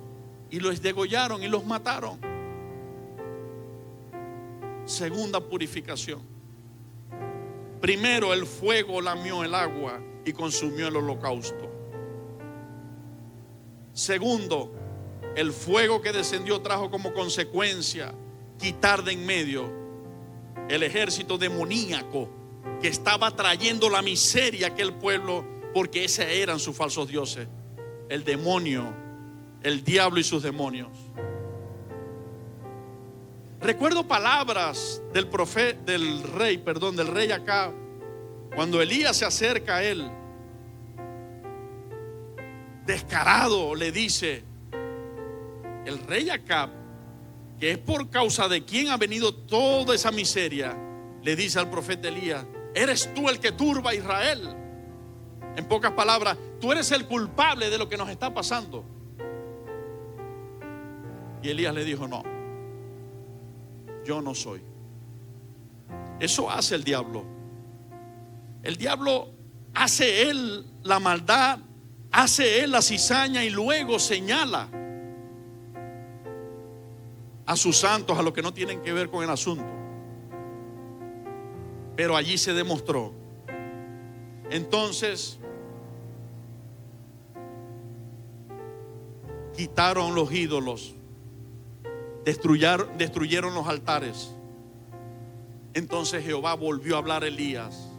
y los degollaron y los mataron. Segunda purificación. Primero, el fuego lamió el agua y consumió el holocausto. Segundo, el fuego que descendió trajo como consecuencia quitar de en medio el ejército demoníaco que estaba trayendo la miseria a aquel pueblo, porque esos eran sus falsos dioses, el demonio, el diablo y sus demonios. Recuerdo palabras del rey Acab, cuando Elías se acerca a él, descarado le dice: el rey Acab, que es por causa de quien ha venido toda esa miseria, le dice al profeta Elías: ¿eres tú el que turba a Israel? En pocas palabras, tú eres el culpable de lo que nos está pasando. Y Elías le dijo: no, yo no soy. Eso hace el diablo. El diablo hace él la maldad, hace él la cizaña y luego señala a sus santos, a los que no tienen que ver con el asunto. Pero allí se demostró. Entonces quitaron los ídolos, destruyeron los altares. Entonces Jehová volvió a hablar a Elías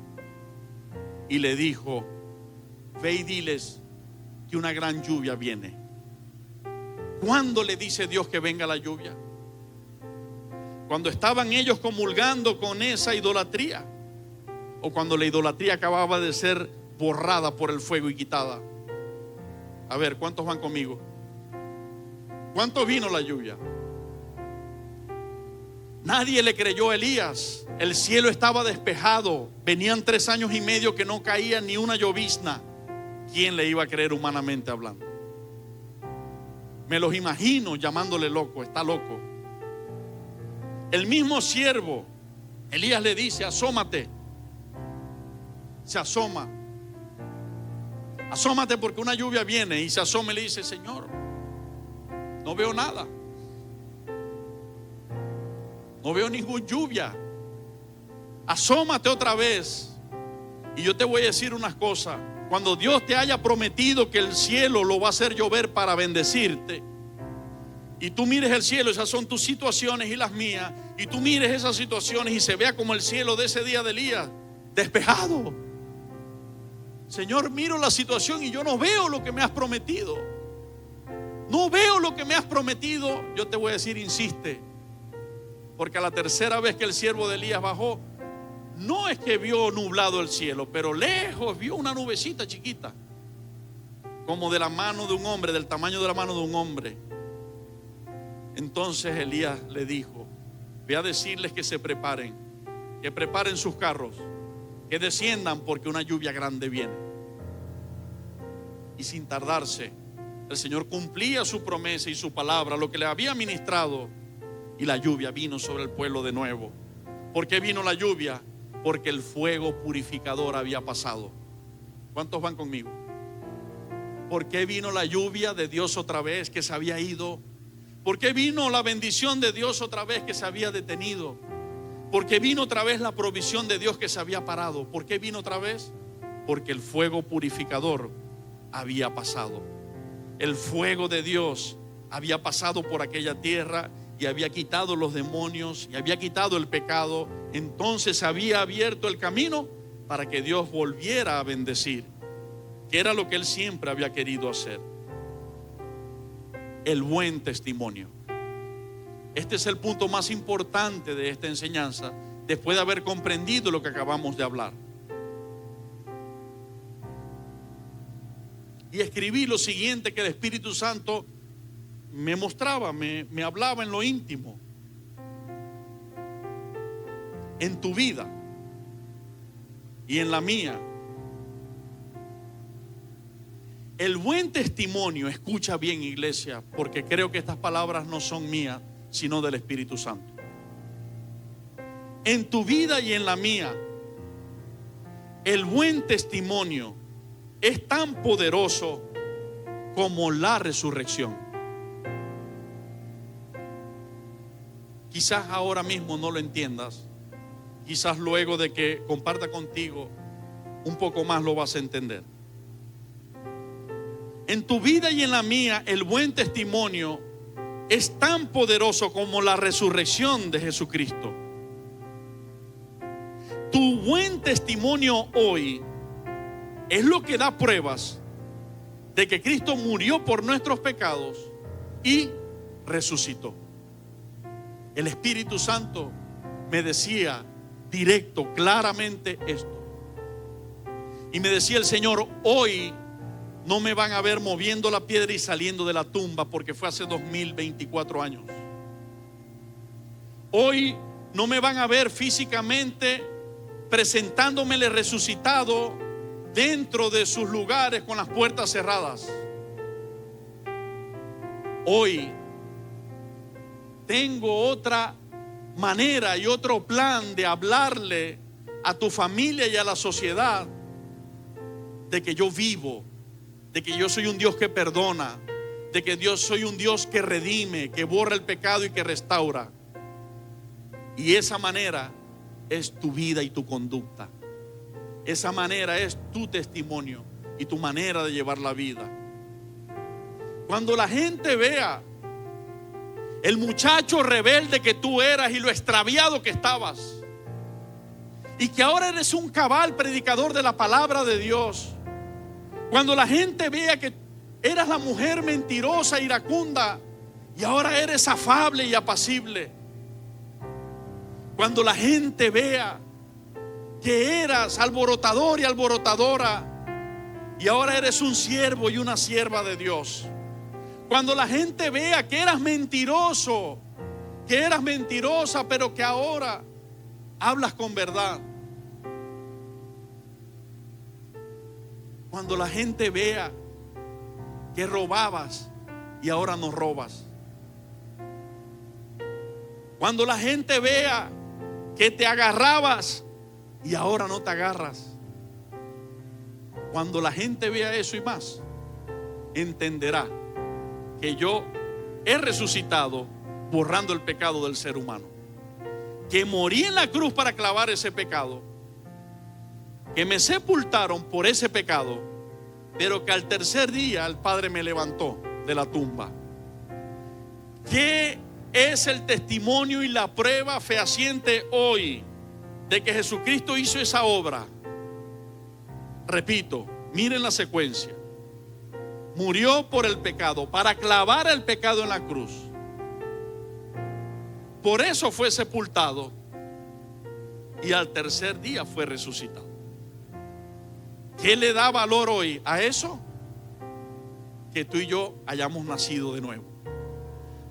y le dijo: ve y diles que una gran lluvia viene ¿Cuándo le dice Dios que venga la lluvia? Cuando estaban ellos comulgando con esa idolatría, o cuando la idolatría acababa de ser borrada por el fuego y quitada. A ver, ¿cuántos van conmigo? ¿Cuánto vino la lluvia? Nadie le creyó a Elías. El cielo estaba despejado. Venían 3 años y medio que no caía ni una llovizna. ¿Quién le iba a creer humanamente hablando? Me los imagino llamándole loco. Está loco. El mismo siervo, Elías le dice: asómate. Se asoma. Asómate porque una lluvia viene. Y se asoma y le dice: Señor, no veo nada. No veo ninguna lluvia. Asómate otra vez. Y yo te voy a decir unas cosas. Cuando Dios te haya prometido que el cielo lo va a hacer llover para bendecirte, y tú mires el cielo, esas son tus situaciones y las mías, y tú mires esas situaciones y se vea como el cielo de ese día de Elías, despejado. Señor, miro la situación y yo no veo lo que me has prometido. No veo lo que me has prometido. Yo te voy a decir: insiste. Porque a la tercera vez que el siervo de Elías bajó, no es que vio nublado el cielo, pero lejos vio una nubecita chiquita, como de la mano de un hombre, del tamaño de la mano de un hombre. Entonces Elías le dijo: ve a decirles que se preparen, que preparen sus carros, que desciendan porque una lluvia grande viene. Y sin tardarse, el Señor cumplía su promesa y su palabra, lo que le había ministrado, y la lluvia vino sobre el pueblo de nuevo. ¿Por qué vino la lluvia? Porque el fuego purificador había pasado. ¿Cuántos van conmigo? ¿Por qué vino la lluvia de Dios otra vez que se había ido? ¿Por qué vino la bendición de Dios otra vez que se había detenido? ¿Por qué vino otra vez la provisión de Dios que se había parado? ¿Por qué vino otra vez? Porque el fuego purificador había pasado. El fuego de Dios había pasado por aquella tierra y había quitado los demonios y había quitado el pecado. Entonces había abierto el camino para que Dios volviera a bendecir, que era lo que Él siempre había querido hacer. El buen testimonio. Este es el punto más importante de esta enseñanza, después de haber comprendido lo que acabamos de hablar. Y escribí lo siguiente que el Espíritu Santo me mostraba, me hablaba en lo íntimo. En tu vida y en la mía, el buen testimonio, escucha bien, iglesia, porque creo que estas palabras no son mías, sino del Espíritu Santo. En tu vida y en la mía, el buen testimonio es tan poderoso como la resurrección. Quizás ahora mismo no lo entiendas, quizás luego de que comparta contigo un poco más lo vas a entender. En tu vida y en la mía, el buen testimonio es tan poderoso como la resurrección de Jesucristo. Tu buen testimonio hoy es lo que da pruebas de que Cristo murió por nuestros pecados y resucitó. El Espíritu Santo me decía directo, claramente esto. Y me decía el Señor: hoy no me van a ver moviendo la piedra y saliendo de la tumba, porque fue hace 2024 años. Hoy no me van a ver físicamente presentándomele resucitado dentro de sus lugares con las puertas cerradas. Hoy tengo otra manera y otro plan de hablarle a tu familia y a la sociedad de que yo vivo, de que yo soy un Dios que perdona, de que Dios soy un Dios que redime, que borra el pecado y que restaura. Y esa manera es tu vida y tu conducta. Esa manera es tu testimonio y tu manera de llevar la vida. Cuando la gente vea el muchacho rebelde que tú eras y lo extraviado que estabas, y que ahora eres un cabal predicador de la palabra de Dios, cuando la gente vea que eras la mujer mentirosa, iracunda, y ahora eres afable y apacible. Cuando la gente vea que eras alborotador y alborotadora y ahora eres un siervo y una sierva de Dios. Cuando la gente vea que eras mentiroso, que eras mentirosa, pero que ahora hablas con verdad. Cuando la gente vea que robabas y ahora no robas. Cuando la gente vea que te agarrabas y ahora no te agarras. Cuando la gente vea eso y más, entenderá que yo he resucitado borrando el pecado del ser humano, que morí en la cruz para clavar ese pecado, que me sepultaron por ese pecado, pero que al tercer día el Padre me levantó de la tumba. ¿Qué es el testimonio y la prueba fehaciente hoy de que Jesucristo hizo esa obra? Repito, miren la secuencia. Murió por el pecado, para clavar el pecado en la cruz. Por eso fue sepultado y al tercer día fue resucitado. ¿Qué le da valor hoy a eso? Que tú y yo hayamos nacido de nuevo.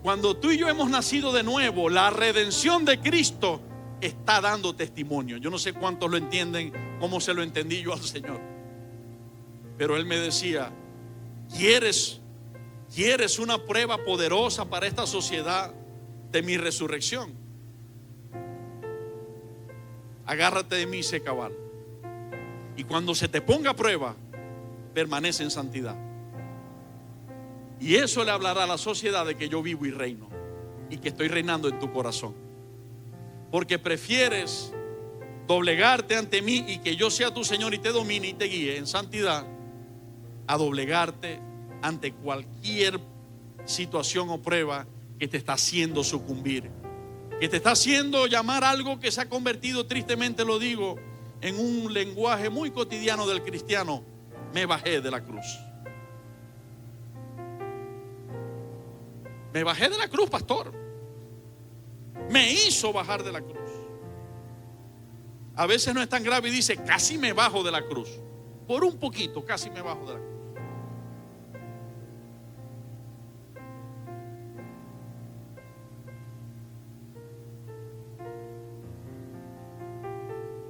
Cuando tú y yo hemos nacido de nuevo, la redención de Cristo está dando testimonio. Yo no sé cuántos lo entienden, como se lo entendí yo al Señor. Pero Él me decía, ¿quieres una prueba poderosa para esta sociedad de mi resurrección? Agárrate de mí y sé cabal. Y cuando se te ponga a prueba, permanece en santidad. Y eso le hablará a la sociedad de que yo vivo y reino, y que estoy reinando en tu corazón. Porque prefieres doblegarte ante mí y que yo sea tu Señor y te domine y te guíe en santidad, a doblegarte ante cualquier situación o prueba que te está haciendo sucumbir, que te está haciendo llamar algo que se ha convertido, tristemente lo digo, en un lenguaje muy cotidiano del cristiano: me bajé de la cruz. Me bajé de la cruz, pastor. Me hizo bajar de la cruz. A veces no es tan grave y dice, casi me bajo de la cruz. Por un poquito, casi me bajo de la cruz.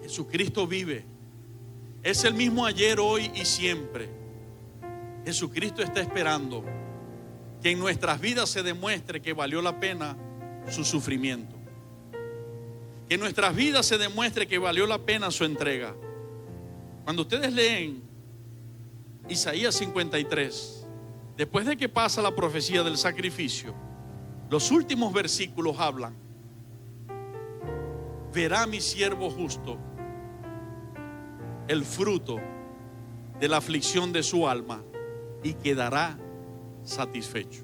Jesucristo vive. Es el mismo ayer, hoy y siempre. Jesucristo está esperando que en nuestras vidas se demuestre que valió la pena su sufrimiento. Que en nuestras vidas se demuestre que valió la pena su entrega. Cuando ustedes leen Isaías 53, después de que pasa la profecía del sacrificio, los últimos versículos hablan: verá mi siervo justo el fruto de la aflicción de su alma y quedará satisfecho.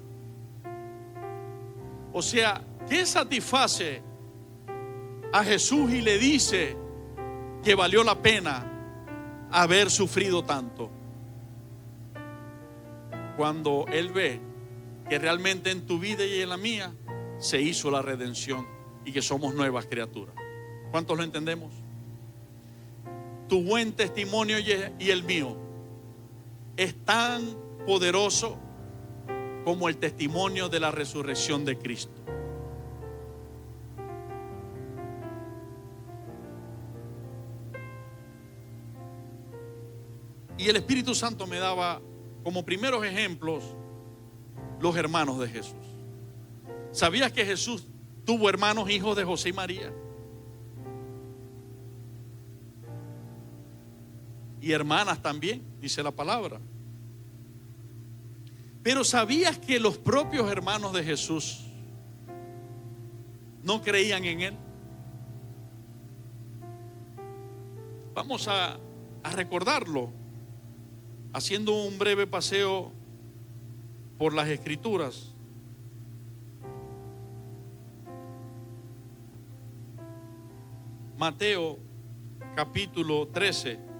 O sea, ¿qué satisface a Jesús y le dice que valió la pena haber sufrido tanto? Cuando Él ve que realmente en tu vida y en la mía se hizo la redención y que somos nuevas criaturas. ¿Cuántos lo entendemos? Tu buen testimonio y el mío es tan poderoso como el testimonio de la resurrección de Cristo. Y el Espíritu Santo me daba como primeros ejemplos los hermanos de Jesús. ¿Sabías que Jesús tuvo hermanos, hijos de José y María? Y hermanas también, dice la palabra. Pero ¿sabías que los propios hermanos de Jesús no creían en Él? Vamos a recordarlo haciendo un breve paseo por las Escrituras. Mateo capítulo 13.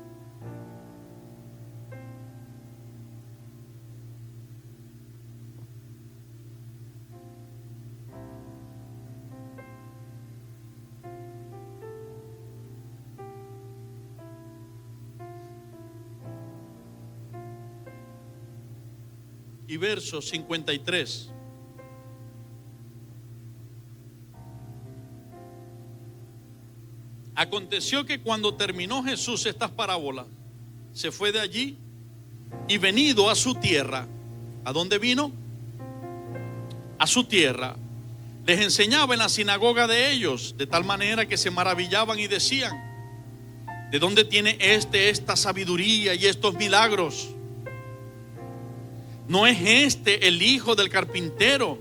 y verso 53. Aconteció que cuando terminó Jesús estas parábolas, se fue de allí y venido a su tierra. ¿A dónde vino? A su tierra. Les enseñaba en la sinagoga de ellos, de tal manera que se maravillaban y decían: ¿de dónde tiene esta sabiduría y estos milagros? ¿No es este el hijo del carpintero?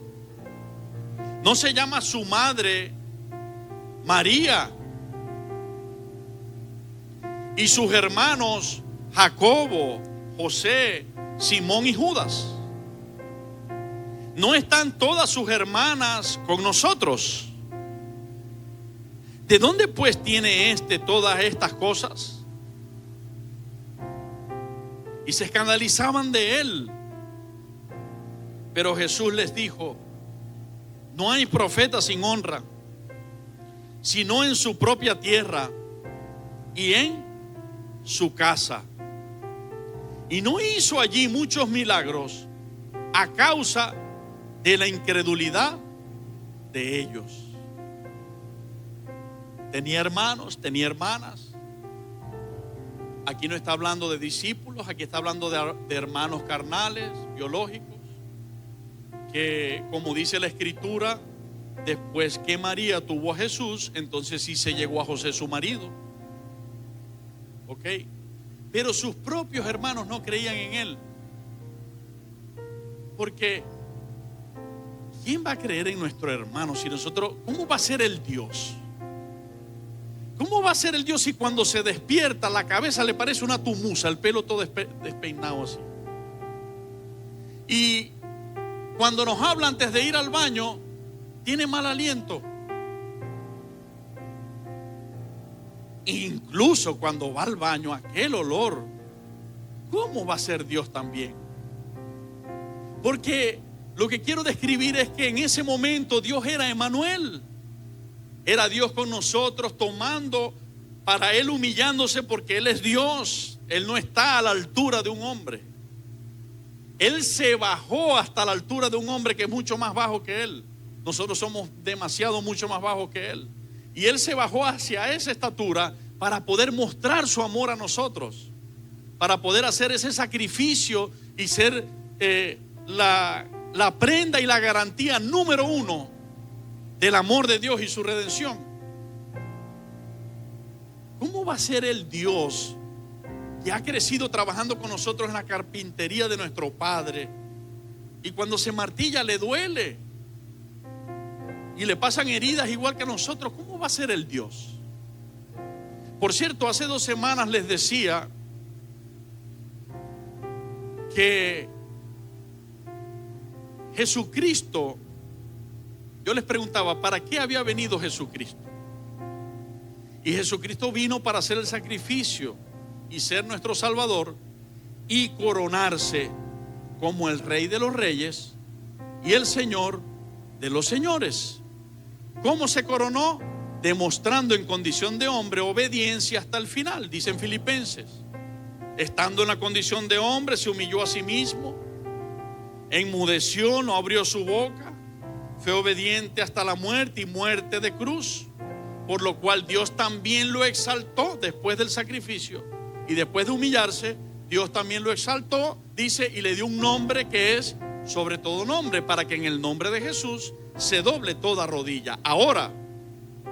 ¿No se llama su madre María? Y sus hermanos Jacobo, José, Simón y Judas. ¿No están todas sus hermanas con nosotros? ¿De dónde pues tiene todas estas cosas? Y se escandalizaban de él. Pero Jesús les dijo: no hay profeta sin honra, sino en su propia tierra y en su casa. Y no hizo allí muchos milagros a causa de la incredulidad de ellos. Tenía hermanos, tenía hermanas. Aquí no está hablando de discípulos, aquí está hablando de hermanos carnales, biológicos, que, como dice la Escritura, después que María tuvo a Jesús, entonces sí se llegó a José su marido. ¿Ok? Pero sus propios hermanos no creían en él. Porque ¿quién va a creer en nuestro hermano si nosotros? ¿Cómo va a ser el Dios? ¿Cómo va a ser el Dios si cuando se despierta la cabeza le parece una tumusa, el pelo todo despeinado así? Y cuando nos habla antes de ir al baño, tiene mal aliento. Incluso cuando va al baño, aquel olor. ¿Cómo va a ser Dios también? Porque lo que quiero describir es que en ese momento Dios era Emmanuel. Era Dios con nosotros, tomando para Él, humillándose, porque Él es Dios. Él no está a la altura de un hombre. Él se bajó hasta la altura de un hombre que es mucho más bajo que Él. Nosotros somos demasiado mucho más bajos que Él. Y Él se bajó hacia esa estatura para poder mostrar su amor a nosotros, para poder hacer ese sacrificio y ser la prenda y la garantía número uno del amor de Dios y su redención. ¿Cómo va a ser el Dios que ha crecido trabajando con nosotros en la carpintería de nuestro Padre, y cuando se martilla le duele y le pasan heridas igual que a nosotros? ¿Cómo va a ser el Dios? Por cierto, hace 2 semanas les decía que Jesucristo, yo les preguntaba, ¿para qué había venido Jesucristo? Y Jesucristo vino para hacer el sacrificio y ser nuestro Salvador y coronarse como el Rey de los Reyes y el Señor de los señores. ¿Cómo se coronó? Demostrando en condición de hombre obediencia hasta el final, dicen Filipenses. Estando en la condición de hombre, se humilló a sí mismo, enmudeció, no abrió su boca, fue obediente hasta la muerte y muerte de cruz, por lo cual Dios también lo exaltó después del sacrificio, y después de humillarse, Dios también lo exaltó, dice, y le dio un nombre que es sobre todo nombre, para que en el nombre de Jesús se doble toda rodilla. Ahora,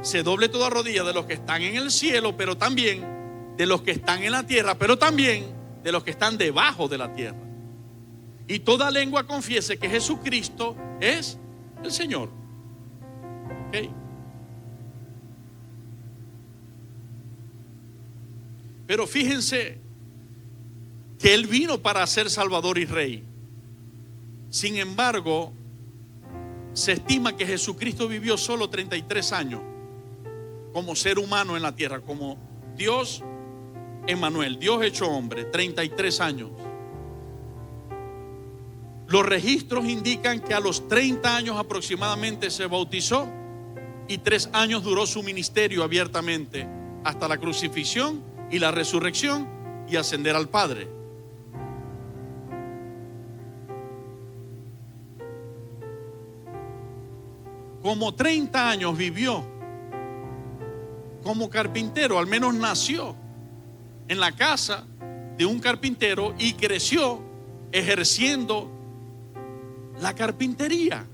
se doble toda rodilla de los que están en el cielo, pero también de los que están en la tierra, pero también de los que están debajo de la tierra. Y toda lengua confiese que Jesucristo es el Señor. ¿Okay? Pero fíjense que Él vino para ser Salvador y Rey. Sin embargo, se estima que Jesucristo vivió solo 33 años como ser humano en la tierra, como Dios Emmanuel, Dios hecho hombre, 33 años. Los registros indican que a los 30 años aproximadamente se bautizó y 3 años duró su ministerio abiertamente hasta la crucifixión y la resurrección y ascender al Padre. como 30 años vivió como carpintero, al menos nació en la casa de un carpintero y creció ejerciendo la carpintería.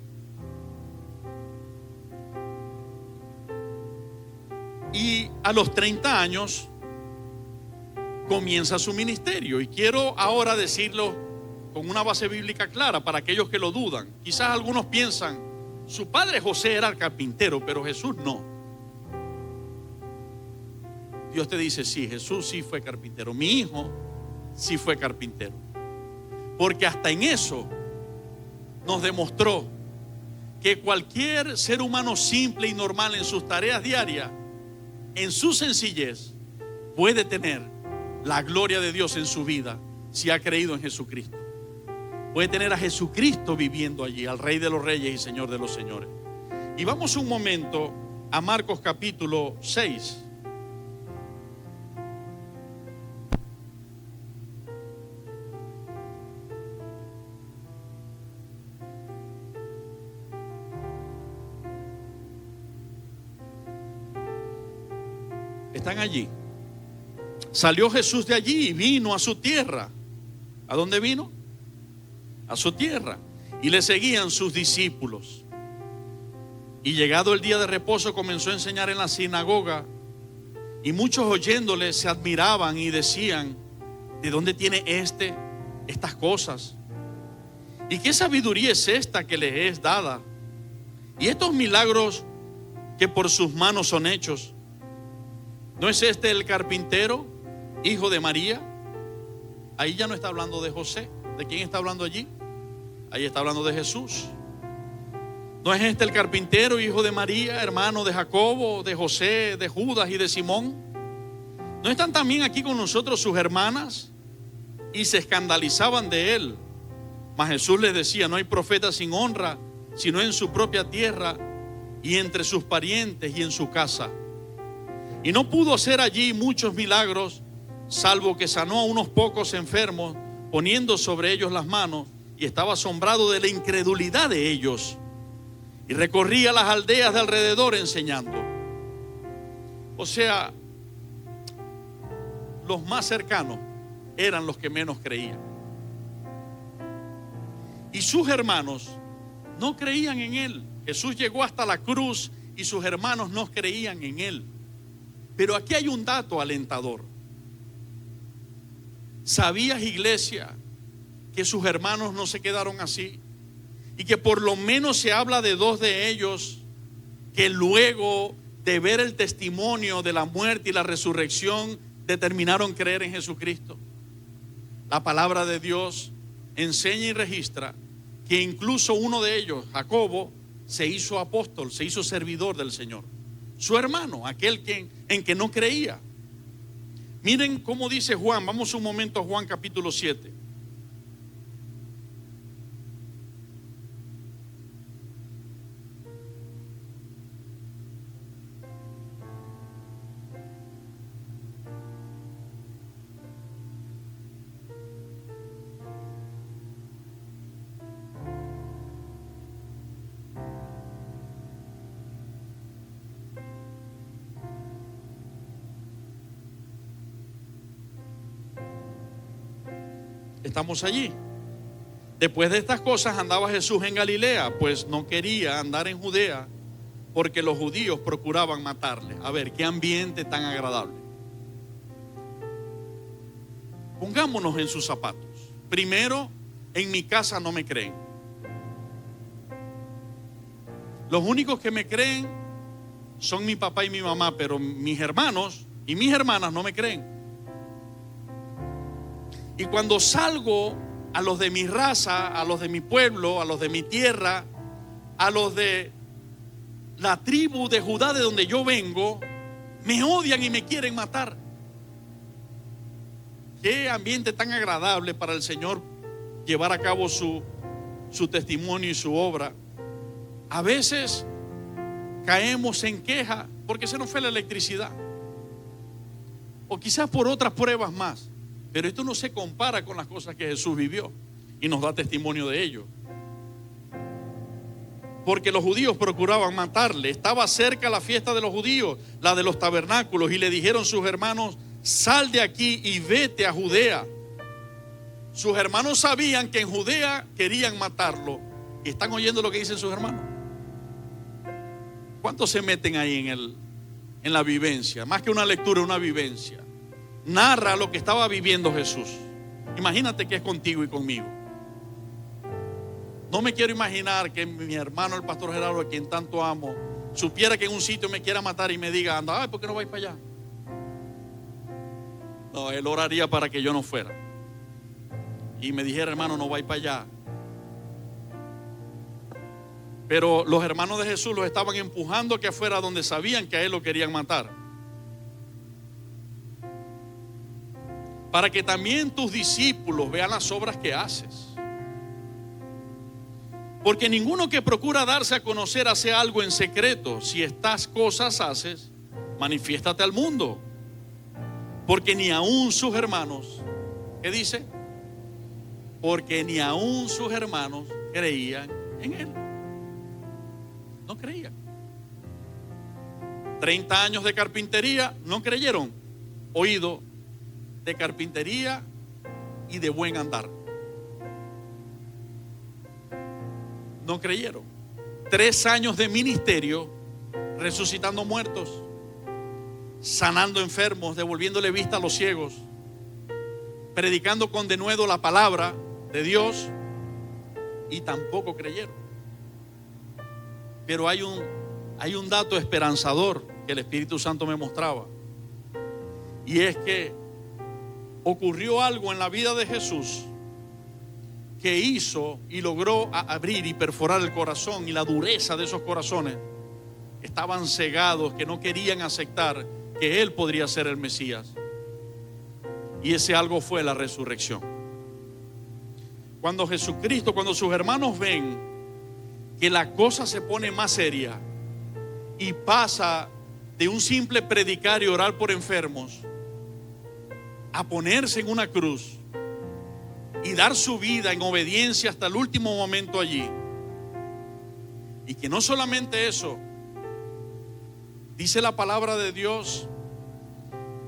Y a los 30 años comienza su ministerio. Y quiero ahora decirlo con una base bíblica clara para aquellos que lo dudan. Quizás algunos piensan, su padre José era el carpintero, pero Jesús no. Dios te dice, sí, Jesús sí fue carpintero. Mi hijo sí fue carpintero. Porque hasta en eso nos demostró que cualquier ser humano simple y normal en sus tareas diarias, en su sencillez, puede tener la gloria de Dios en su vida si ha creído en Jesucristo. Puede tener a Jesucristo viviendo allí, al Rey de los Reyes y Señor de los Señores. Y vamos un momento a Marcos capítulo 6. Están allí. Salió Jesús de allí y vino a su tierra. ¿A dónde vino? A su tierra. Y le seguían sus discípulos. Y llegado el día de reposo comenzó a enseñar en la sinagoga. Y muchos oyéndole se admiraban y decían, ¿de dónde tiene estas cosas? ¿Y qué sabiduría es esta que le es dada? Y estos milagros que por sus manos son hechos, ¿no es este el carpintero, hijo de María? Ahí ya no está hablando de José. ¿De quién está hablando allí? Ahí está hablando de Jesús. ¿No es este el carpintero, hijo de María, hermano de Jacobo, de José, de Judas y de Simón? ¿No están también aquí con nosotros sus hermanas? Y se escandalizaban de él. Mas Jesús les decía, no hay profeta sin honra, sino en su propia tierra y entre sus parientes y en su casa. Y no pudo hacer allí muchos milagros, salvo que sanó a unos pocos enfermos, poniendo sobre ellos las manos, y estaba asombrado de la incredulidad de ellos. Y recorría las aldeas de alrededor enseñando. O sea, los más cercanos eran los que menos creían. Y sus hermanos no creían en él. Jesús llegó hasta la cruz y sus hermanos no creían en él. Pero aquí hay un dato alentador. ¿Sabías, iglesia, que sus hermanos no se quedaron así? Y que por lo menos se habla de 2 de ellos que luego de ver el testimonio de la muerte y la resurrección determinaron creer en Jesucristo. La palabra de Dios enseña y registra que incluso uno de ellos, Jacobo, se hizo apóstol, se hizo servidor del Señor. Su hermano, aquel en que no creía. Miren cómo dice Juan. Vamos un momento a Juan capítulo 7. Estamos allí. Después de estas cosas andaba Jesús en Galilea, pues no quería andar en Judea, porque los judíos procuraban matarle. A ver, qué ambiente tan agradable. Pongámonos en sus zapatos. Primero, en mi casa no me creen. Los únicos que me creen son mi papá y mi mamá, pero mis hermanos y mis hermanas no me creen. Y cuando salgo a los de mi raza, a los de mi pueblo, a los de mi tierra, a los de la tribu de Judá de donde yo vengo, me odian y me quieren matar. Qué ambiente tan agradable para el Señor llevar a cabo su testimonio y su obra. A veces caemos en queja porque se nos fue la electricidad, o quizás por otras pruebas más. Pero esto no se compara con las cosas que Jesús vivió y nos da testimonio de ello. porque los judíos procuraban matarle. Estaba cerca la fiesta de los judíos, la de los tabernáculos, y le dijeron sus hermanos: sal de aquí y vete a Judea. Sus hermanos sabían que en Judea querían matarlo. ¿Y están oyendo lo que dicen sus hermanos? ¿Cuántos se meten ahí en la vivencia? Más que una lectura, una vivencia. Narra lo que estaba viviendo Jesús. Imagínate que es contigo y conmigo. No me quiero imaginar que mi hermano, el pastor Gerardo, a quien tanto amo, supiera que en un sitio me quiera matar y me diga: anda, ay, ¿por qué no vais para allá? No, él oraría para que yo no fuera. Y me dijera: hermano, no vais para allá. Pero los hermanos de Jesús los estaban empujando aquí afuera, donde sabían que a él lo querían matar. Para que también tus discípulos vean las obras que haces. Porque ninguno que procura darse a conocer hace algo en secreto. Si estas cosas haces, manifiéstate al mundo. Porque ni aún sus hermanos, ¿qué dice? Porque ni aún sus hermanos creían en él. No creían. 30 años de carpintería, no creyeron. Oído de carpintería y de buen andar. No creyeron. 3 años de ministerio, resucitando muertos, sanando enfermos, devolviéndole vista a los ciegos, predicando con denuedo la palabra de Dios, y tampoco creyeron. Pero hay un dato esperanzador que el Espíritu Santo me mostraba, y es que ocurrió algo en la vida de Jesús que hizo y logró abrir y perforar el corazón, y la dureza de esos corazones estaban cegados, que no querían aceptar que Él podría ser el Mesías. Y ese algo fue la resurrección. Cuando Jesucristo, cuando sus hermanos ven que la cosa se pone más seria y pasa de un simple predicar y orar por enfermos a ponerse en una cruz y dar su vida en obediencia hasta el último momento allí, y que no solamente eso, dice la palabra de Dios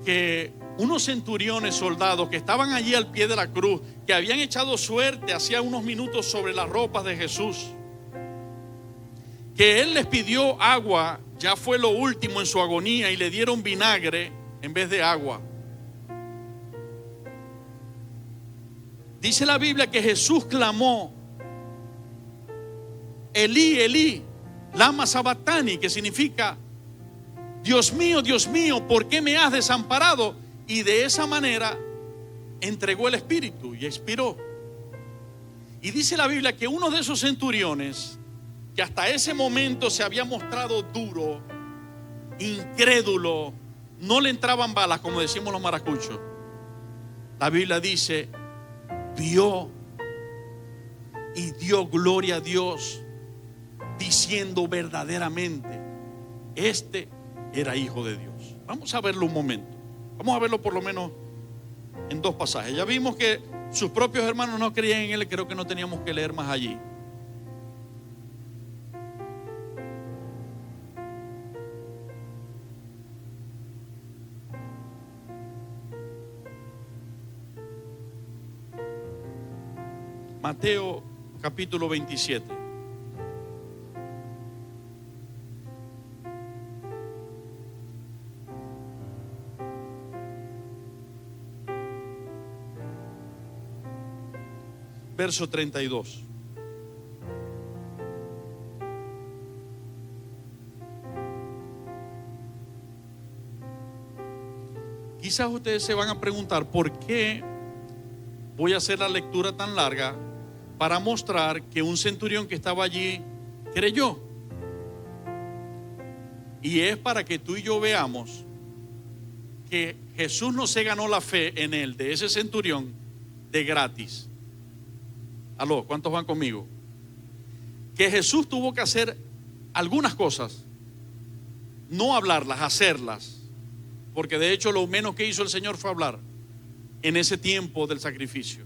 que unos centuriones soldados que estaban allí al pie de la cruz, que habían echado suerte hacía unos minutos sobre las ropas de Jesús, que Él les pidió agua, ya fue lo último en su agonía, y le dieron vinagre en vez de agua. Dice la Biblia que Jesús clamó: Elí, Elí, lama sabactani, que significa: Dios mío, ¿por qué me has desamparado? Y de esa manera entregó el Espíritu y expiró. Y dice la Biblia que uno de esos centuriones, que hasta ese momento se había mostrado duro, incrédulo, no le entraban balas, como decimos los maracuchos, la Biblia dice, vio y dio gloria a Dios, diciendo verdaderamente: este era hijo de Dios. Vamos a verlo un momento. Vamos a verlo por lo menos en 2 pasajes. Ya vimos que sus propios hermanos no creían en él. Creo que no teníamos que leer más allí. Mateo capítulo 27. Verso 32. Quizás ustedes se van a preguntar por qué voy a hacer la lectura tan larga para mostrar que un centurión que estaba allí creyó. Y es para que tú y yo veamos que Jesús no se ganó la fe en él, de ese centurión, de gratis. Aló, ¿cuántos van conmigo? Que Jesús tuvo que hacer algunas cosas, no hablarlas, hacerlas. Porque de hecho lo menos que hizo el Señor fue hablar en ese tiempo del sacrificio.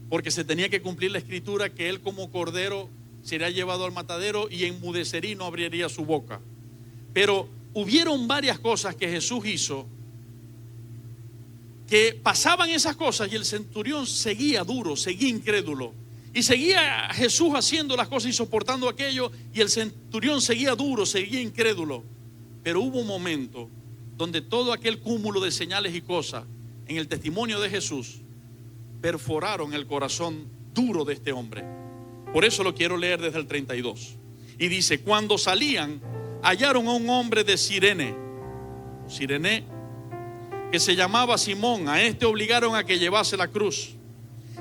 Porque se tenía que cumplir la escritura que Él como cordero sería llevado al matadero y enmudecería y no abriría su boca. Pero hubieron varias cosas que Jesús hizo, que pasaban esas cosas y el centurión seguía duro, seguía incrédulo. Y seguía Jesús haciendo las cosas y soportando aquello, y el centurión seguía duro, seguía incrédulo. Pero hubo un momento donde todo aquel cúmulo de señales y cosas en el testimonio de Jesús perforaron el corazón duro de este hombre. Por eso lo quiero leer desde el 32. Y dice: cuando salían, hallaron a un hombre de Cirene, que se llamaba Simón. A este obligaron a que llevase la cruz.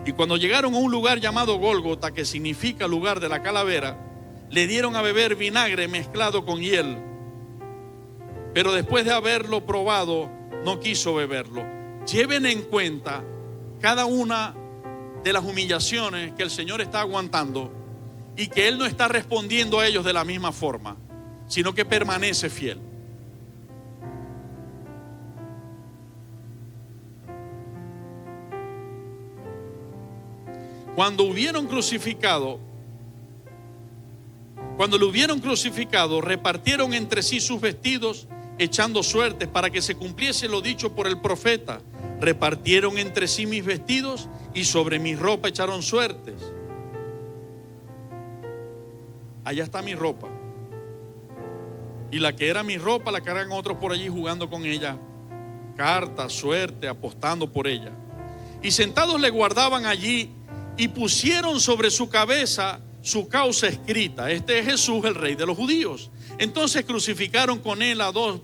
Y cuando llegaron a un lugar llamado Gólgota, que significa lugar de la calavera, le dieron a beber vinagre mezclado con hiel. Pero después de haberlo probado, no quiso beberlo. Lleven en cuenta cada una de las humillaciones que el Señor está aguantando y que Él no está respondiendo a ellos de la misma forma, sino que permanece fiel. Cuando lo hubieron crucificado, repartieron entre sí sus vestidos, echando suertes para que se cumpliese lo dicho por el profeta: repartieron entre sí mis vestidos y sobre mi ropa echaron suertes. Allá está mi ropa, y la que era mi ropa la cargan otros por allí jugando con ella, cartas, suerte, apostando por ella. Y sentados le guardaban allí y pusieron sobre su cabeza su causa escrita: este es Jesús, el Rey de los judíos. Entonces crucificaron con él a dos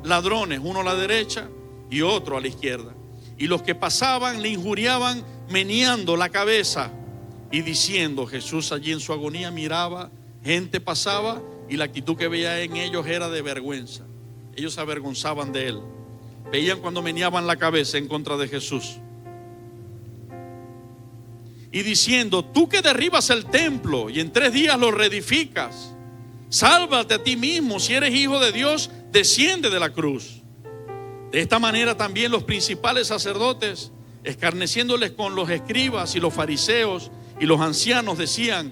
ladrones, uno a la derecha y otro a la izquierda. Y los que pasaban le injuriaban meneando la cabeza y diciendo. Jesús allí en su agonía miraba, gente pasaba, y la actitud que veía en ellos era de vergüenza. Ellos se avergonzaban de él. Veían cuando meneaban la cabeza en contra de Jesús. Y diciendo: tú que derribas el templo y en 3 días lo reedificas, sálvate a ti mismo. Si eres hijo de Dios, desciende de la cruz. De esta manera también los principales sacerdotes, escarneciéndoles con los escribas y los fariseos y los ancianos, decían: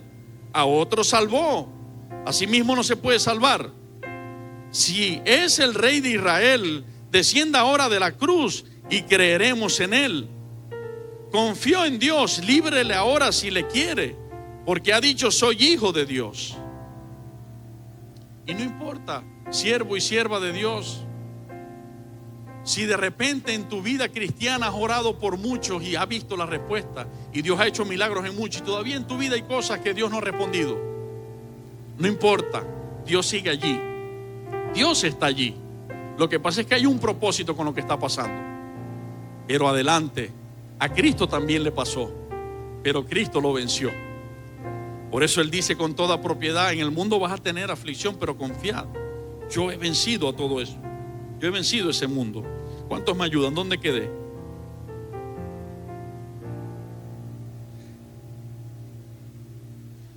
a otro salvó, a sí mismo no se puede salvar. Si es el Rey de Israel, descienda ahora de la cruz y creeremos en él. Confió en Dios, líbrele ahora si le quiere, porque ha dicho: soy hijo de Dios. Y no importa, siervo y sierva de Dios, si de repente en tu vida cristiana has orado por muchos y has visto la respuesta, y Dios ha hecho milagros en muchos, y todavía en tu vida hay cosas que Dios no ha respondido, no importa, Dios sigue allí, Dios está allí. Lo que pasa es que hay un propósito con lo que está pasando. Pero adelante, a Cristo también le pasó, pero Cristo lo venció. Por eso Él dice con toda propiedad: en el mundo vas a tener aflicción, pero confiad, yo he vencido a todo eso. Yo he vencido ese mundo. ¿Cuántos me ayudan? ¿Dónde quedé?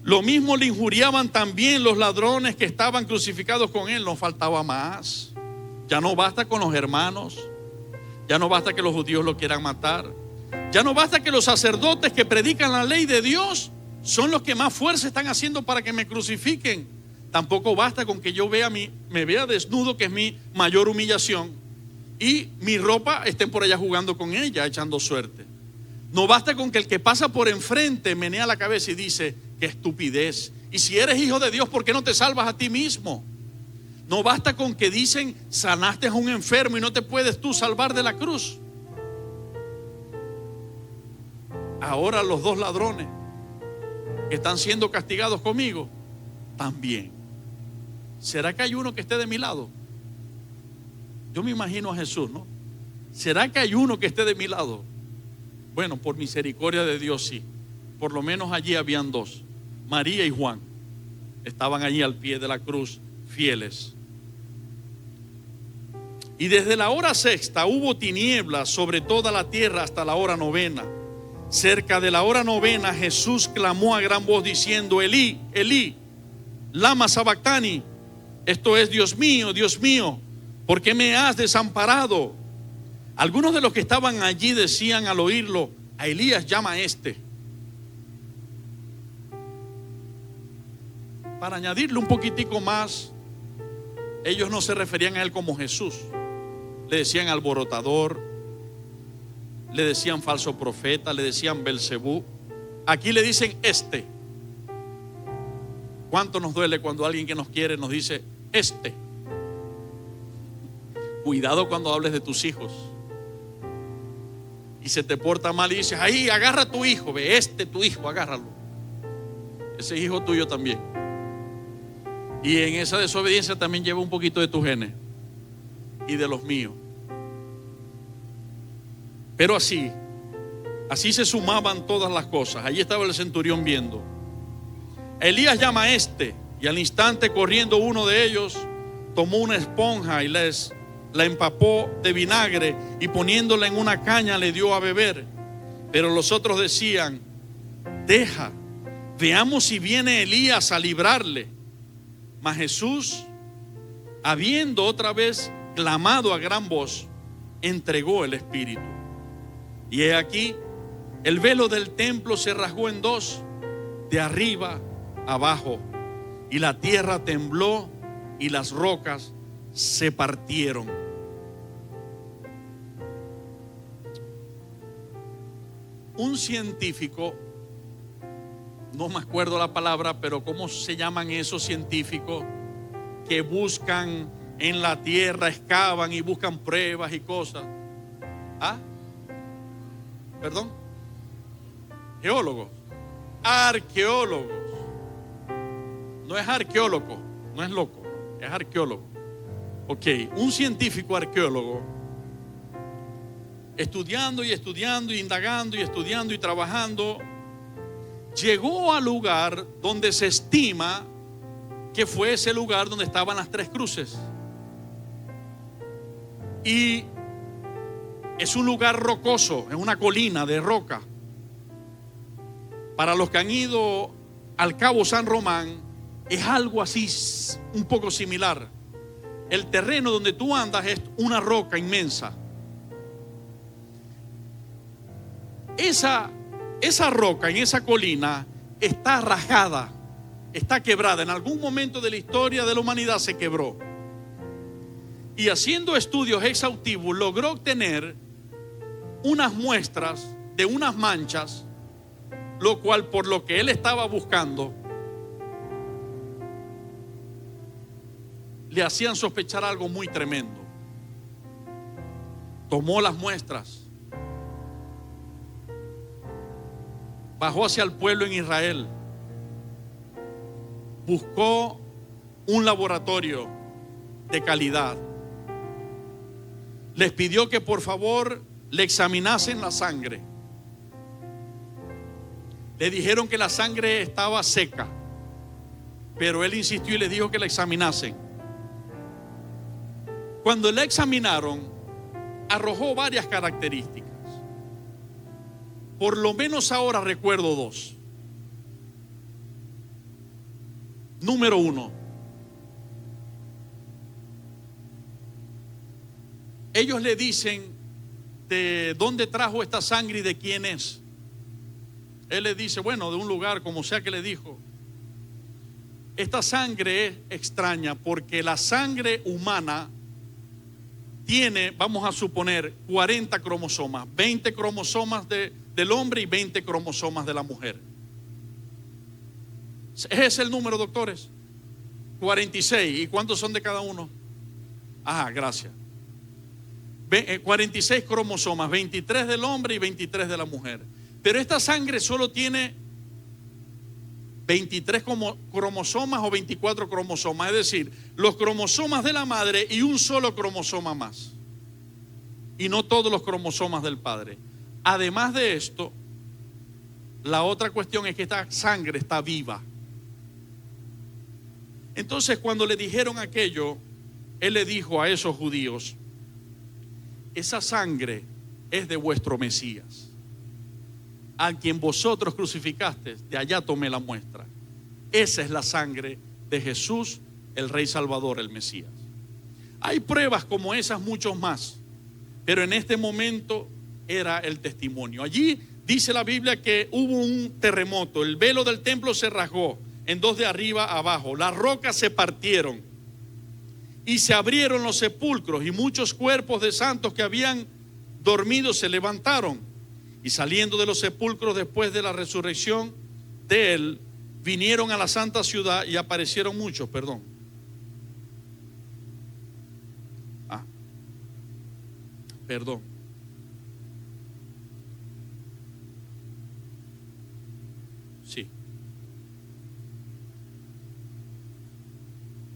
Lo mismo le injuriaban también los ladrones que estaban crucificados con él. No faltaba más. Ya no basta con los hermanos. Ya no basta que los judíos lo quieran matar. Ya no basta que los sacerdotes que predican la ley de Dios son los que más fuerza están haciendo para que me crucifiquen. Tampoco basta con que yo me vea desnudo, que es mi mayor humillación, y mi ropa estén por allá jugando con ella, echando suerte. No basta con que el que pasa por enfrente menea la cabeza y dice: qué estupidez. Y si eres hijo de Dios, ¿por qué no te salvas a ti mismo? No basta con que dicen: sanaste a un enfermo y no te puedes tú salvar de la cruz. Ahora los 2 ladrones que están siendo castigados conmigo también. ¿Será que hay uno que esté de mi lado? Yo me imagino a Jesús, ¿no? ¿Será que hay uno que esté de mi lado? Bueno, por misericordia de Dios sí. Por lo menos allí habían 2. María y Juan estaban allí al pie de la cruz, fieles. Y desde la hora 6ª hubo tinieblas sobre toda la tierra hasta la hora 9ª. Cerca de la hora 9ª Jesús clamó a gran voz diciendo: Elí, Elí, lama sabactani. Esto es: Dios mío, ¿por qué me has desamparado? Algunos de los que estaban allí decían al oírlo: a Elías llama a este. para añadirle un poquitico más, ellos no se referían a él como Jesús. Le decían alborotador, le decían falso profeta, le decían Belcebú. Aquí le dicen este. ¿Cuánto nos duele cuando alguien que nos quiere nos dice este? Cuidado cuando hables de tus hijos y se te porta mal y dices, ahí, agarra a tu hijo, ve, tu hijo, agárralo. Ese hijo tuyo también. Y en esa desobediencia también lleva un poquito de tus genes y de los míos. Pero así se sumaban todas las cosas. Allí estaba el centurión viendo. Elías llama a y al instante corriendo uno de ellos tomó una esponja y la empapó de vinagre y poniéndola en una caña le dio a beber. Pero los otros decían, deja, veamos si viene Elías a librarle. Mas Jesús, habiendo otra vez clamado a gran voz, entregó el espíritu. Y he aquí, el velo del templo se rasgó en dos, de arriba abajo, y la tierra tembló y las rocas se partieron. Un científico, no me acuerdo la palabra, pero ¿cómo se llaman esos científicos que buscan en la tierra, excavan y buscan pruebas y cosas? ¿Ah? ¿Perdón? Geólogos. Arqueólogos. No es arqueólogo, no es loco, es arqueólogo. Ok, un científico arqueólogo, estudiando y indagando y estudiando y trabajando, llegó al lugar donde se estima que fue ese lugar donde estaban las tres cruces. Y es un lugar rocoso, es una colina de roca. Para los que han ido al Cabo San Román, es algo así, un poco similar. El terreno donde tú andas es una roca inmensa. Esa roca en esa colina está rajada, está quebrada. En algún momento de la historia de la humanidad se quebró. Y haciendo estudios exhaustivos logró obtener unas muestras de unas manchas, lo cual por lo que él estaba buscando le hacían sospechar algo muy tremendo. Tomó las muestras, bajó hacia el pueblo en Israel, buscó un laboratorio de calidad, les pidió que por favor le examinasen la sangre. Le dijeron que la sangre estaba seca, pero él insistió y les dijo que la examinasen. Cuando la examinaron, arrojó varias características. Por lo menos ahora recuerdo dos. Número uno, ellos le dicen de dónde trajo esta sangre y de quién es. Él le dice, bueno, de un lugar, como sea que le dijo. Esta sangre es extraña porque la sangre humana tiene, vamos a suponer, 40 cromosomas, 20 cromosomas del hombre y 20 cromosomas de la mujer. Ese es el número, doctores. 46. ¿Y cuántos son de cada uno? Ajá, gracias. 46 cromosomas, 23 del hombre y 23 de la mujer. Pero esta sangre solo tiene 23 cromosomas o 24 cromosomas, es decir, los cromosomas de la madre y un solo cromosoma más, y no todos los cromosomas del padre. Además de esto, la otra cuestión es que esta sangre está viva. Entonces, cuando le dijeron aquello, él le dijo a esos judíos, esa sangre es de vuestro Mesías, a quien vosotros crucificasteis, de allá tomé la muestra. Esa es la sangre de Jesús, el Rey Salvador, el Mesías. Hay pruebas como esas, muchos más, pero en este momento era el testimonio. Allí dice la Biblia que hubo un terremoto, el velo del templo se rasgó, en dos de arriba a abajo. Las rocas se partieron y se abrieron los sepulcros, y muchos cuerpos de santos que habían dormido se levantaron, y saliendo de los sepulcros después de la resurrección de él, vinieron a la santa ciudad y aparecieron muchos.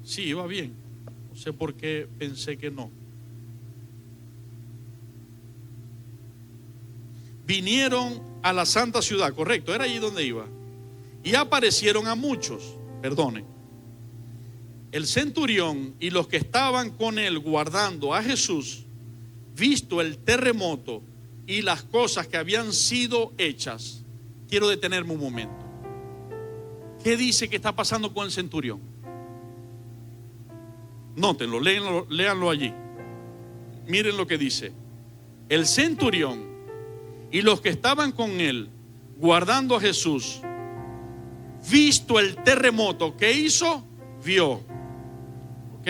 Sí, iba bien. No sé por qué pensé que no. Vinieron a la santa ciudad, correcto, era allí donde iba. Y aparecieron a muchos, el centurión y los que estaban con él guardando a Jesús, visto el terremoto y las cosas que habían sido hechas. Quiero detenerme un momento. ¿Qué dice que está pasando con el centurión? Nótenlo, léanlo allí. Miren lo que dice. El centurión y los que estaban con él guardando a Jesús, visto el terremoto, ¿qué hizo? Vio. ¿Ok?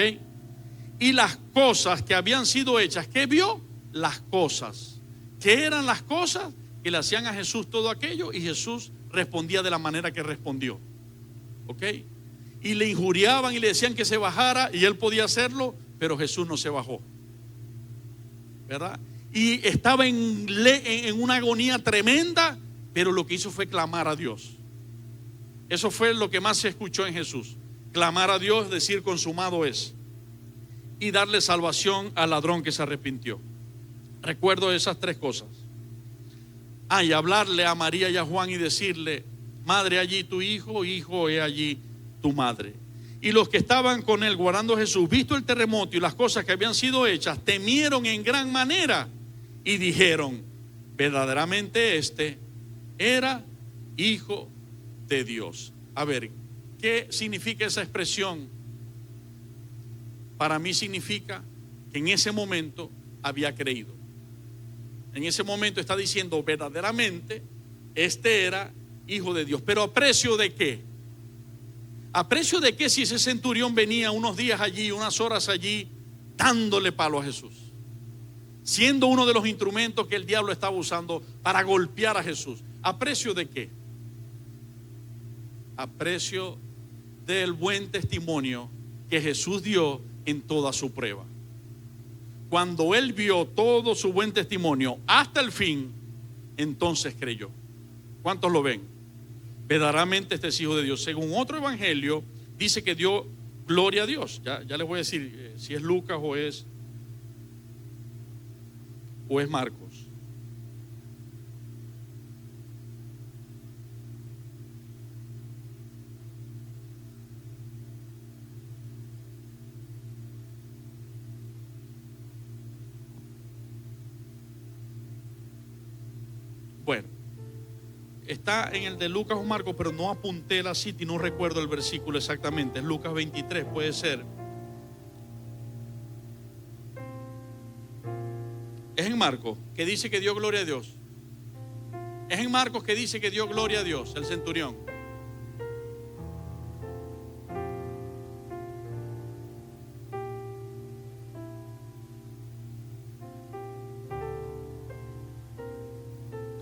Y las cosas que habían sido hechas, ¿qué vio? Las cosas. ¿Qué eran las cosas? Que le hacían a Jesús todo aquello, y Jesús respondía de la manera que respondió. ¿Ok? Y le injuriaban y le decían que se bajara, y él podía hacerlo, pero Jesús no se bajó, ¿verdad? Y estaba en una agonía tremenda, pero lo que hizo fue clamar a Dios. Eso fue lo que más se escuchó en Jesús: clamar a Dios, decir consumado es, y darle salvación al ladrón que se arrepintió. Recuerdo esas tres cosas. Y hablarle a María y a Juan y decirle: madre, allí tu hijo, hijo, he allí tu madre. Y los que estaban con él guardando a Jesús, visto el terremoto y las cosas que habían sido hechas, temieron en gran manera y dijeron: verdaderamente este era hijo de Dios. A ver, ¿qué significa esa expresión? Para mí significa que en ese momento había creído. En ese momento está diciendo: verdaderamente este era hijo de Dios. Pero ¿a precio de qué? ¿A precio de qué si ese centurión venía unos días allí, unas horas allí, dándole palo a Jesús? Siendo uno de los instrumentos que el diablo estaba usando para golpear a Jesús. ¿A precio de qué? A precio del buen testimonio que Jesús dio en toda su prueba. Cuando él vio todo su buen testimonio hasta el fin, entonces creyó. ¿Cuántos lo ven? Verdaderamente este es hijo de Dios. Según otro evangelio, dice que dio gloria a Dios. Ya les voy a decir si es Lucas o es Marcos. Bueno, está en el de Lucas o Marcos, pero no apunté la cita y no recuerdo el versículo exactamente. Es Lucas 23, puede ser. Es en Marcos que dice que dio gloria a Dios. Es en Marcos que dice que dio gloria a Dios, el centurión.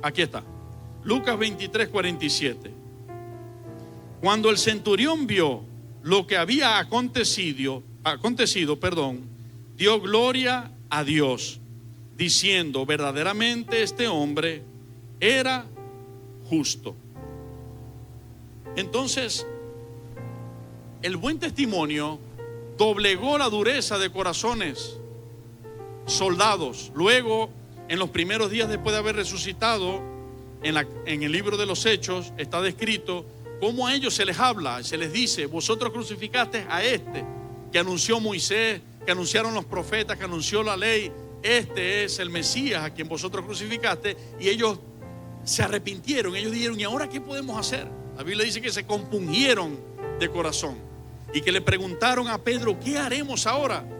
Aquí está. Lucas 23, 47. Cuando el centurión vio lo que había acontecido, dio gloria a Dios, diciendo: verdaderamente este hombre era justo. Entonces, el buen testimonio doblegó la dureza de corazones, soldados. Luego, en los primeros días después de haber resucitado, en el libro de los Hechos está descrito cómo a ellos se les habla, se les dice: vosotros crucificaste a este que anunció Moisés, que anunciaron los profetas, que anunció la ley. Este es el Mesías a quien vosotros crucificaste. Y ellos se arrepintieron. Ellos dijeron: ¿y ahora qué podemos hacer? La Biblia dice que se compungieron de corazón y que le preguntaron a Pedro: ¿qué haremos ahora?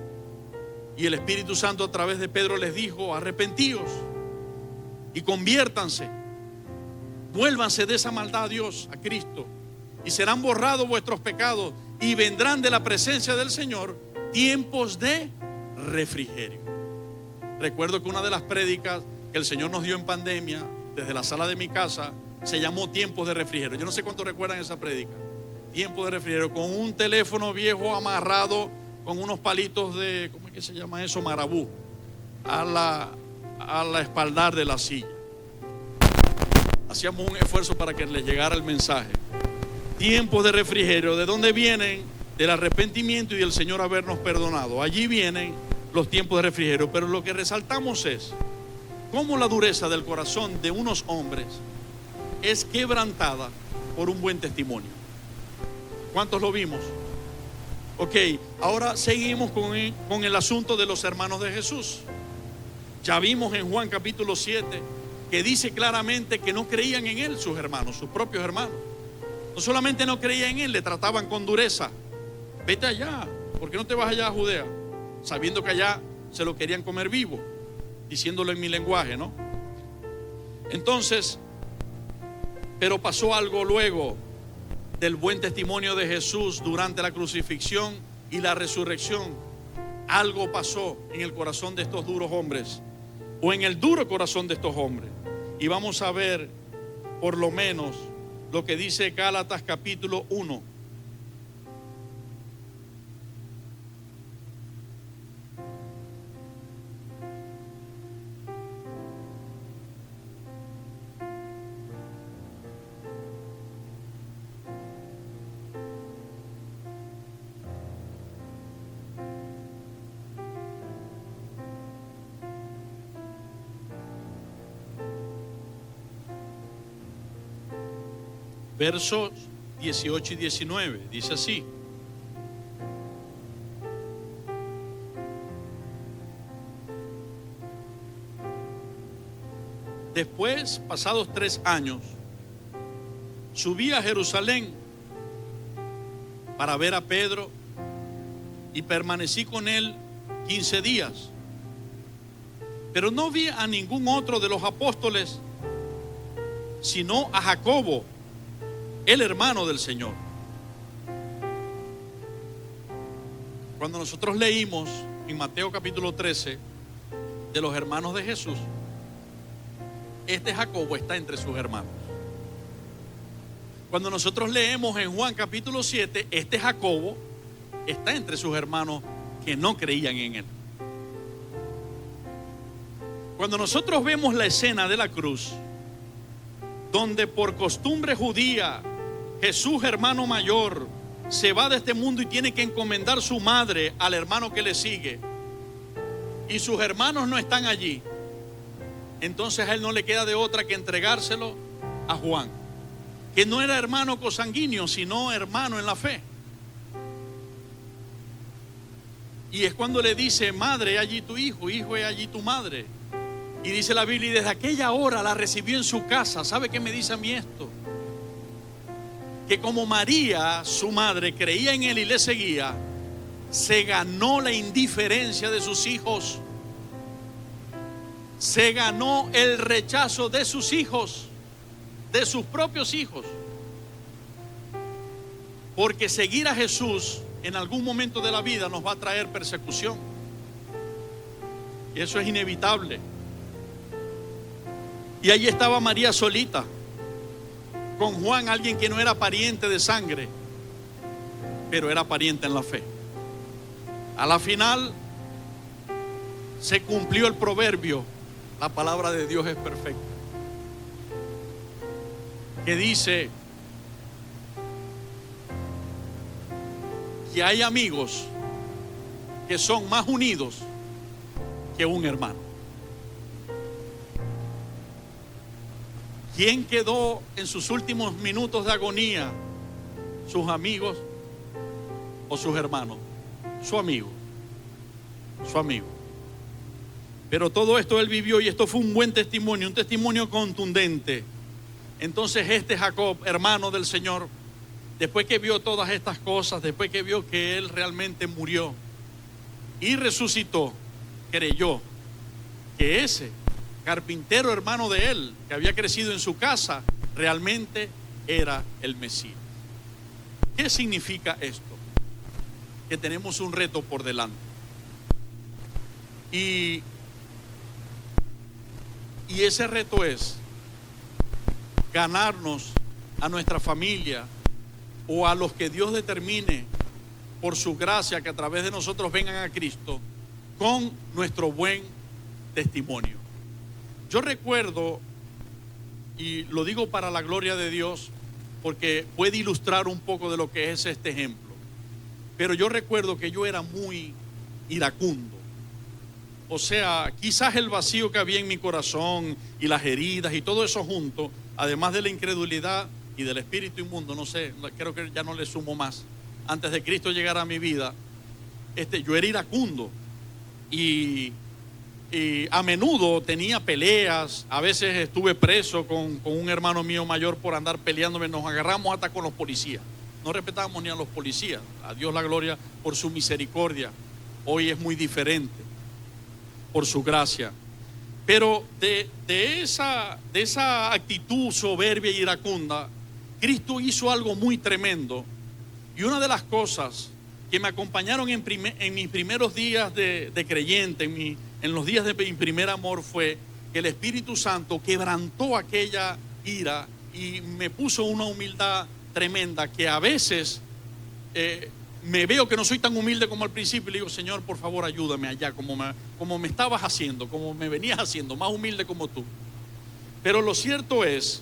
Y el Espíritu Santo a través de Pedro les dijo: arrepentíos y conviértanse, vuélvanse de esa maldad a Dios, a Cristo, y serán borrados vuestros pecados y vendrán de la presencia del Señor tiempos de refrigerio. Recuerdo que una de las prédicas que el Señor nos dio en pandemia desde la sala de mi casa se llamó tiempos de refrigerio. Yo no sé cuántos recuerdan esa prédica. Tiempo de refrigerio, con un teléfono viejo amarrado con unos palitos de, ¿cómo es que se llama eso? Marabú, a la espaldar de la silla. Hacíamos un esfuerzo para que les llegara el mensaje. Tiempos de refrigerio, ¿de dónde vienen? Del arrepentimiento y del Señor habernos perdonado. Allí vienen los tiempos de refrigerio, pero lo que resaltamos es cómo la dureza del corazón de unos hombres es quebrantada por un buen testimonio. ¿Cuántos lo vimos? Ok, ahora seguimos con el asunto de los hermanos de Jesús. Ya vimos en Juan capítulo 7 que dice claramente que no creían en él sus hermanos, sus propios hermanos. No solamente no creían en él, le trataban con dureza. Vete allá, ¿por qué no te vas allá a Judea? Sabiendo que allá se lo querían comer vivo, diciéndolo en mi lenguaje, ¿no? Entonces, pero pasó algo luego del buen testimonio de Jesús durante la crucifixión y la resurrección. Algo pasó en el corazón de estos duros hombres, o en el duro corazón de estos hombres. Y vamos a ver por lo menos lo que dice Gálatas capítulo 1. Versos 18 y 19, dice así: después, pasados 3 años, subí a Jerusalén para ver a Pedro y permanecí con él 15 días. Pero no vi a ningún otro de los apóstoles, sino a Jacobo, el hermano del Señor. Cuando nosotros leímos en Mateo capítulo 13 de los hermanos de Jesús, este Jacobo está entre sus hermanos. Cuando nosotros leemos en Juan capítulo 7, este Jacobo está entre sus hermanos que no creían en él. Cuando nosotros vemos la escena de la cruz, donde por costumbre judía Jesús, hermano mayor, se va de este mundo y tiene que encomendar su madre al hermano que le sigue, y sus hermanos no están allí, entonces a él no le queda de otra que entregárselo a Juan, que no era hermano consanguíneo, sino hermano en la fe. Y es cuando le dice: madre, he allí tu hijo, hijo, he allí tu madre. Y dice la Biblia: y desde aquella hora la recibió en su casa. ¿Sabe qué me dice a mí esto? Que como María, su madre, creía en él y le seguía, se ganó la indiferencia de sus hijos, se ganó el rechazo de sus hijos, de sus propios hijos, porque seguir a Jesús en algún momento de la vida nos va a traer persecución, y eso es inevitable. Y allí estaba María solita, con Juan, alguien que no era pariente de sangre, pero era pariente en la fe. A la final se cumplió el proverbio: la palabra de Dios es perfecta, que dice que hay amigos que son más unidos que un hermano. ¿Quién quedó en sus últimos minutos de agonía? ¿Sus amigos o sus hermanos? Su amigo, su amigo. Pero todo esto él vivió, y esto fue un buen testimonio, un testimonio contundente. Entonces este Jacob, hermano del Señor, después que vio todas estas cosas, después que vio que él realmente murió y resucitó, creyó que ese carpintero hermano de él, que había crecido en su casa, realmente era el Mesías. ¿Qué significa esto? Que tenemos un reto por delante. Y ese reto es ganarnos a nuestra familia o a los que Dios determine por su gracia que a través de nosotros vengan a Cristo con nuestro buen testimonio. Yo recuerdo, y lo digo para la gloria de Dios, porque puede ilustrar un poco de lo que es este ejemplo, pero yo recuerdo que yo era muy iracundo. O sea, quizás el vacío que había en mi corazón y las heridas y todo eso junto, además de la incredulidad y del espíritu inmundo, no sé, creo que ya no le sumo más. Antes de Cristo llegar a mi vida, yo era iracundo y a menudo tenía peleas. A veces estuve preso con un hermano mío mayor por andar peleándome. Nos agarramos hasta con los policías. No respetábamos ni a los policías. A Dios la gloria por su misericordia. Hoy es muy diferente por su gracia. Pero de esa actitud soberbia y iracunda, Cristo hizo algo muy tremendo. Y una de las cosas que me acompañaron en mis primeros días de creyente, en los días de mi primer amor, fue que el Espíritu Santo quebrantó aquella ira y me puso una humildad tremenda, que a veces me veo que no soy tan humilde como al principio y le digo: Señor, por favor, ayúdame allá, como me estabas haciendo, como me venías haciendo, más humilde como tú. Pero lo cierto es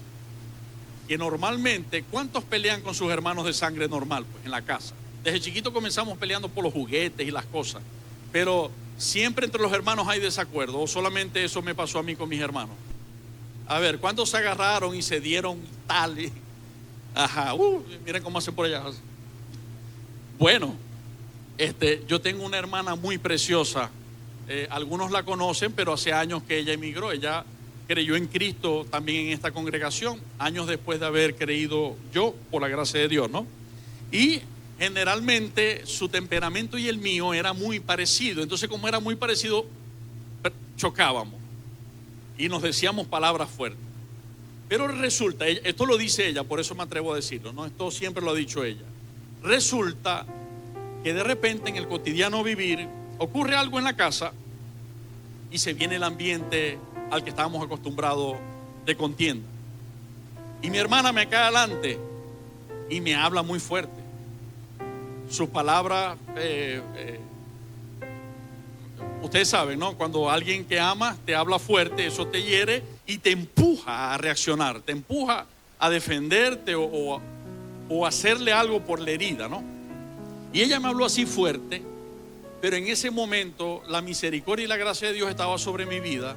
que normalmente, ¿cuántos pelean con sus hermanos de sangre normal? Pues en la casa. Desde chiquito comenzamos peleando por los juguetes y las cosas, pero siempre entre los hermanos hay desacuerdo, o solamente eso me pasó a mí con mis hermanos. A ver, ¿cuántos se agarraron y se dieron tal? Ajá, miren cómo hacen por allá. Bueno, yo tengo una hermana muy preciosa, algunos la conocen, pero hace años que ella emigró. Ella creyó en Cristo también en esta congregación, años después de haber creído yo, por la gracia de Dios, ¿no? Y generalmente su temperamento y el mío era muy parecido. Entonces, como era muy parecido, chocábamos y nos decíamos palabras fuertes. Pero resulta, esto lo dice ella, por eso me atrevo a decirlo, ¿no? Esto siempre lo ha dicho ella. Resulta que de repente en el cotidiano vivir ocurre algo en la casa y se viene el ambiente al que estábamos acostumbrados de contienda. Y mi hermana me cae adelante y me habla muy fuerte. Sus palabras, ustedes saben, ¿no? Cuando alguien que ama te habla fuerte, eso te hiere y te empuja a reaccionar, te empuja a defenderte o hacerle algo por la herida, ¿no? Y ella me habló así fuerte, pero en ese momento la misericordia y la gracia de Dios estaba sobre mi vida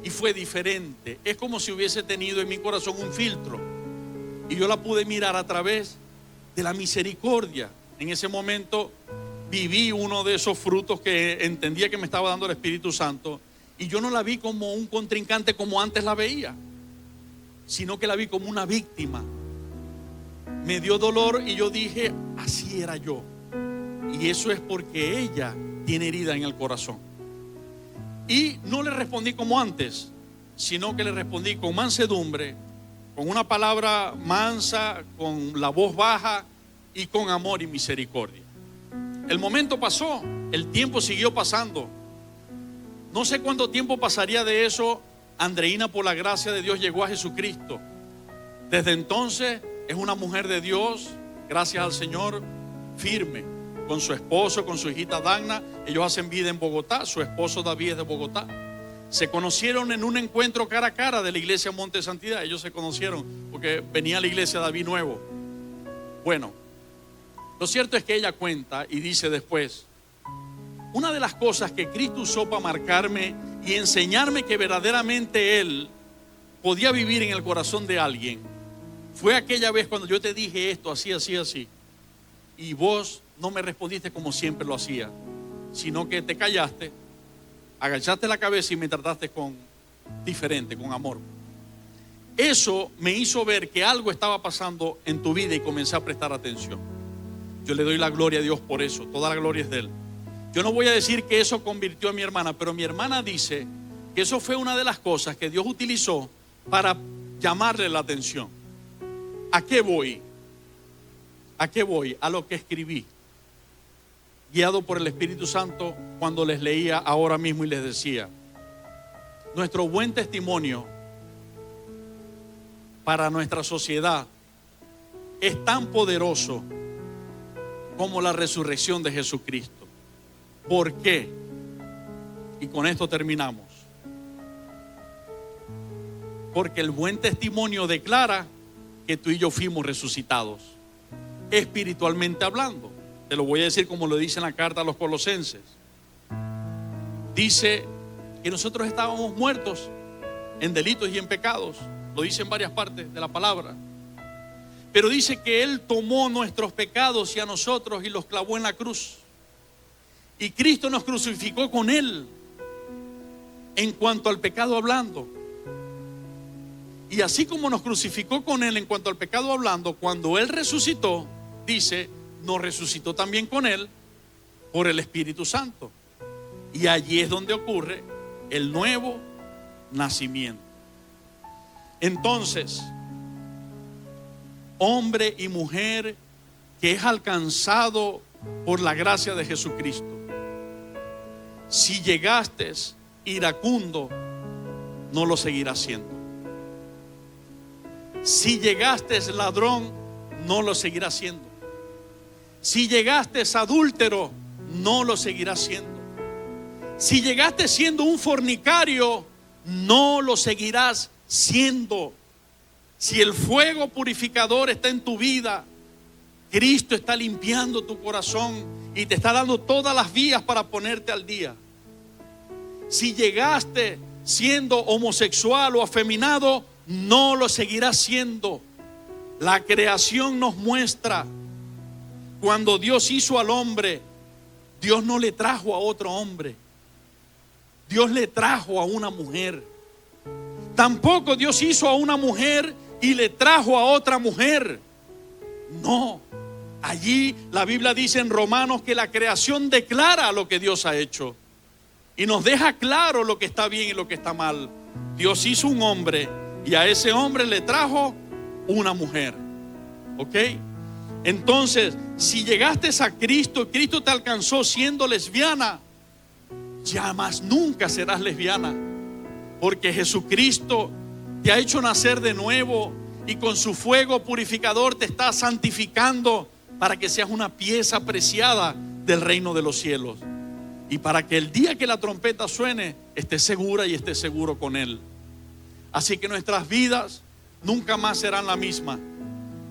y fue diferente. Es como si hubiese tenido en mi corazón un filtro y yo la pude mirar a través de la misericordia. En ese momento viví uno de esos frutos que entendía que me estaba dando el Espíritu Santo, y yo no la vi como un contrincante como antes la veía, sino que la vi como una víctima. Me dio dolor y yo dije: así era yo. Y eso es porque ella tiene herida en el corazón. Y no le respondí como antes, sino que le respondí con mansedumbre, con una palabra mansa, con la voz baja y con amor y misericordia. El momento pasó, el tiempo siguió pasando. No sé cuánto tiempo pasaría de eso. Andreina, por la gracia de Dios, llegó a Jesucristo. Desde entonces es una mujer de Dios, gracias al Señor, firme, con su esposo, con su hijita Dagna. Ellos hacen vida en Bogotá, su esposo David es de Bogotá. Se conocieron en un encuentro cara a cara de la iglesia Monte de Santidad. Ellos se conocieron porque venía a la iglesia David nuevo. Bueno, lo cierto es que ella cuenta y dice después: una de las cosas que Cristo usó para marcarme y enseñarme que verdaderamente Él podía vivir en el corazón de alguien fue aquella vez cuando yo te dije esto, así, así, así, y vos no me respondiste como siempre lo hacía, sino que te callaste, agachaste la cabeza y me trataste diferente, con amor. Eso me hizo ver que algo estaba pasando en tu vida y comencé a prestar atención. Yo le doy la gloria a Dios por eso, toda la gloria es de Él. Yo no voy a decir que eso convirtió a mi hermana, pero mi hermana dice que eso fue una de las cosas que Dios utilizó para llamarle la atención. ¿A qué voy? ¿A qué voy? A lo que escribí, guiado por el Espíritu Santo, cuando les leía ahora mismo y les decía: nuestro buen testimonio para nuestra sociedad es tan poderoso como la resurrección de Jesucristo. ¿Por qué? Y con esto terminamos. Porque el buen testimonio declara que tú y yo fuimos resucitados, espiritualmente hablando. Te lo voy a decir como lo dice en la carta a los Colosenses. Dice que nosotros estábamos muertos en delitos y en pecados. Lo dice en varias partes de la palabra. Pero dice que Él tomó nuestros pecados y a nosotros y los clavó en la cruz. Y Cristo nos crucificó con Él en cuanto al pecado hablando. Y así como nos crucificó con Él en cuanto al pecado hablando, cuando Él resucitó, dice, nos resucitó también con Él por el Espíritu Santo. Y allí es donde ocurre el nuevo nacimiento. Entonces, hombre y mujer que es alcanzado por la gracia de Jesucristo, si llegaste iracundo, no lo seguirás siendo. Si llegaste ladrón, no lo seguirás siendo. Si llegaste adúltero, no lo seguirás siendo. Si llegaste siendo un fornicario, no lo seguirás siendo. Si el fuego purificador está en tu vida, Cristo está limpiando tu corazón y te está dando todas las vías para ponerte al día. Si llegaste siendo homosexual o afeminado, no lo seguirás siendo. La creación nos muestra, cuando Dios hizo al hombre, Dios no le trajo a otro hombre, Dios le trajo a una mujer. Tampoco Dios hizo a una mujer y le trajo a otra mujer. No, allí la Biblia dice en Romanos que la creación declara lo que Dios ha hecho y nos deja claro lo que está bien y lo que está mal. Dios hizo un hombre y a ese hombre le trajo una mujer. ¿Ok? Entonces, si llegaste a Cristo, Cristo te alcanzó siendo lesbiana, ya más nunca serás lesbiana, porque Jesucristo te ha hecho nacer de nuevo y con su fuego purificador te está santificando para que seas una pieza preciada del reino de los cielos y para que el día que la trompeta suene estés segura y estés seguro con Él. Así que nuestras vidas nunca más serán la misma.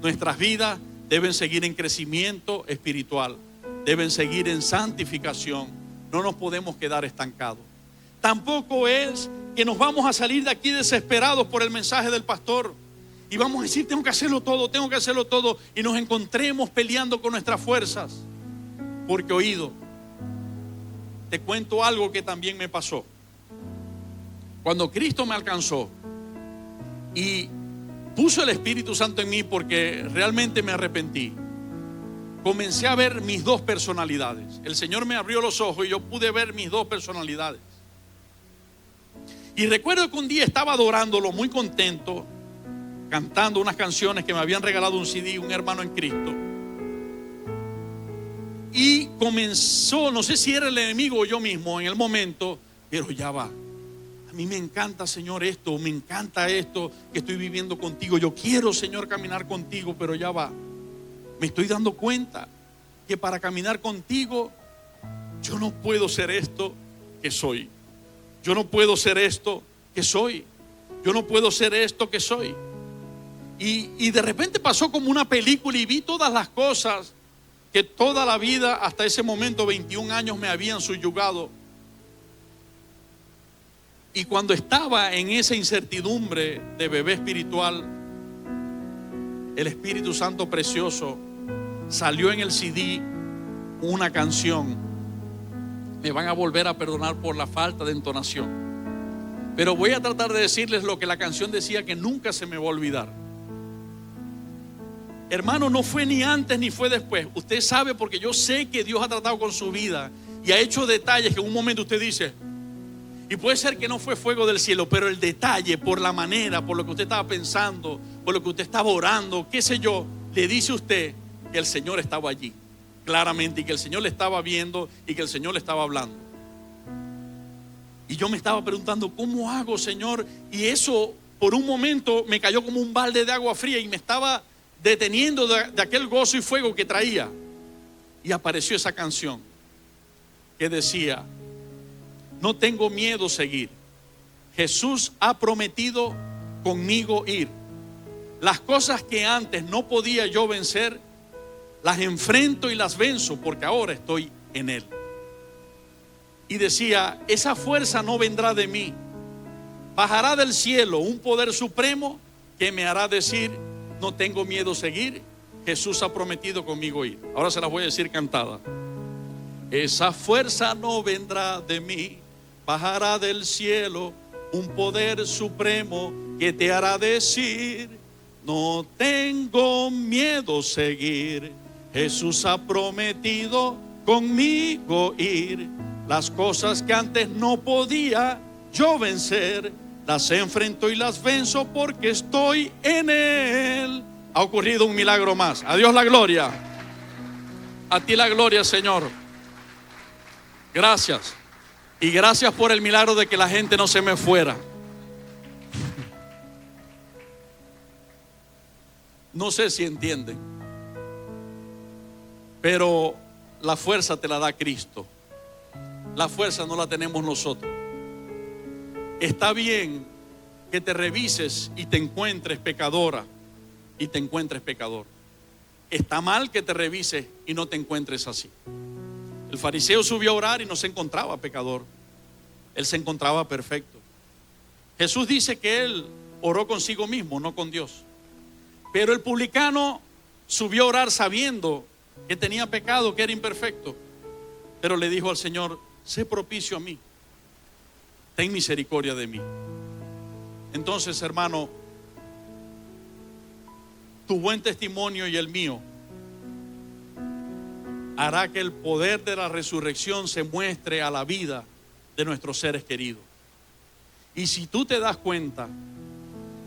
Nuestras vidas deben seguir en crecimiento espiritual, deben seguir en santificación. No nos podemos quedar estancados. Tampoco es que nos vamos a salir de aquí desesperados por el mensaje del pastor y vamos a decir, tengo que hacerlo todo, y nos encontremos peleando con nuestras fuerzas. Porque oído, te cuento algo que también me pasó. Cuando Cristo me alcanzó y puso el Espíritu Santo en mí, porque realmente me arrepentí, comencé a ver mis dos personalidades. El Señor me abrió los ojos y yo pude ver mis dos personalidades. Y recuerdo que un día estaba adorándolo muy contento, cantando unas canciones que me habían regalado un CD, un hermano en Cristo. Y comenzó, no sé si era el enemigo o yo mismo en el momento, pero ya va. A mí me encanta, Señor, esto, me encanta esto que estoy viviendo contigo. Yo quiero, Señor, caminar contigo, pero ya va. Me estoy dando cuenta que para caminar contigo yo no puedo ser esto que soy. Yo no puedo ser esto que soy. Yo no puedo ser esto que soy. Y de repente pasó como una película y vi todas las cosas que toda la vida hasta ese momento, 21 años, me habían subyugado. Y cuando estaba en esa incertidumbre de bebé espiritual, el Espíritu Santo precioso salió en el CD una canción. Me van a volver a perdonar por la falta de entonación, pero voy a tratar de decirles lo que la canción decía, que nunca se me va a olvidar. Hermano, no fue ni antes ni fue después. Usted sabe, porque yo sé que Dios ha tratado con su vida y ha hecho detalles que en un momento usted dice, y puede ser que no fue fuego del cielo, pero el detalle, por la manera, por lo que usted estaba pensando, por lo que usted estaba orando, qué sé yo, le dice usted, que el Señor estaba allí, claramente, y que el Señor le estaba viendo y que el Señor le estaba hablando. Y yo me estaba preguntando, ¿cómo hago, Señor? Y eso por un momento me cayó como un balde de agua fría y me estaba deteniendo de aquel gozo y fuego que traía. Y apareció esa canción que decía: no tengo miedo seguir. Jesús ha prometido conmigo ir. Las cosas que antes no podía yo vencer, las enfrento y las venzo porque ahora estoy en Él. Y decía, esa fuerza no vendrá de mí. Bajará del cielo un poder supremo que me hará decir, no tengo miedo seguir. Jesús ha prometido conmigo ir. Ahora se las voy a decir cantada. Esa fuerza no vendrá de mí. Bajará del cielo un poder supremo que te hará decir, no tengo miedo seguir. Jesús ha prometido conmigo ir. Las cosas que antes no podía yo vencer, las enfrento y las venzo porque estoy en Él. Ha ocurrido un milagro más. A Dios la gloria. A ti la gloria, Señor. Gracias. Y gracias por el milagro de que la gente no se me fuera. No sé si entienden, pero la fuerza te la da Cristo. La fuerza no la tenemos nosotros. Está bien que te revises y te encuentres pecadora y te encuentres pecador. Está mal que te revises y no te encuentres así. El fariseo subió a orar y no se encontraba pecador. Él se encontraba perfecto. Jesús dice que él oró consigo mismo, no con Dios. Pero el publicano subió a orar sabiendo que tenía pecado, que era imperfecto. Pero le dijo al Señor, sé propicio a mí. Ten misericordia de mí. Entonces, hermano, tu buen testimonio y el mío hará que el poder de la resurrección se muestre a la vida de nuestros seres queridos. Y si tú te das cuenta,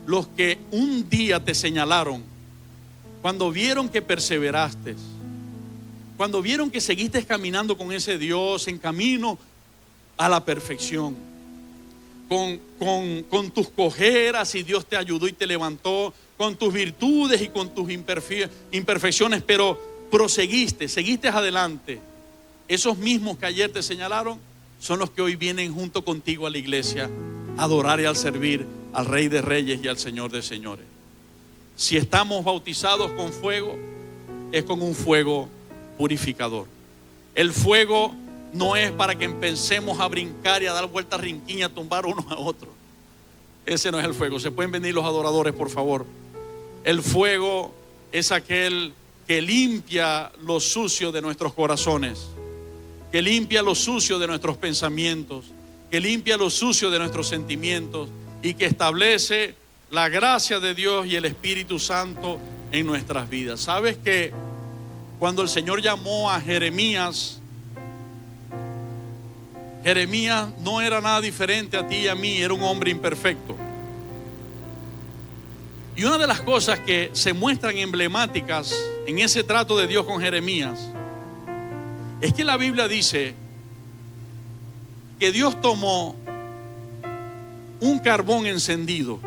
los que un día te señalaron, cuando vieron que perseveraste, cuando vieron que seguiste caminando con ese Dios en camino a la perfección, con tus cojeras y Dios te ayudó y te levantó, con tus virtudes y con tus imperfecciones, pero proseguiste, seguiste adelante. Esos mismos que ayer te señalaron son los que hoy vienen junto contigo a la iglesia a adorar y al servir al Rey de Reyes y al Señor de Señores. Si estamos bautizados con fuego, es con un fuego purificador. El fuego no es para que empecemos a brincar y a dar vueltas rinquiña, a tumbar unos a otros. Ese no es el fuego. Se pueden venir los adoradores, por favor. El fuego es aquel que limpia lo sucio de nuestros corazones, que limpia lo sucio de nuestros pensamientos, que limpia lo sucio de nuestros sentimientos y que establece la gracia de Dios y el Espíritu Santo en nuestras vidas. ¿Sabes que cuando el Señor llamó a Jeremías, Jeremías no era nada diferente a ti y a mí, era un hombre imperfecto? Y una de las cosas que se muestran emblemáticas en ese trato de Dios con Jeremías es que la Biblia dice que Dios tomó un carbón encendido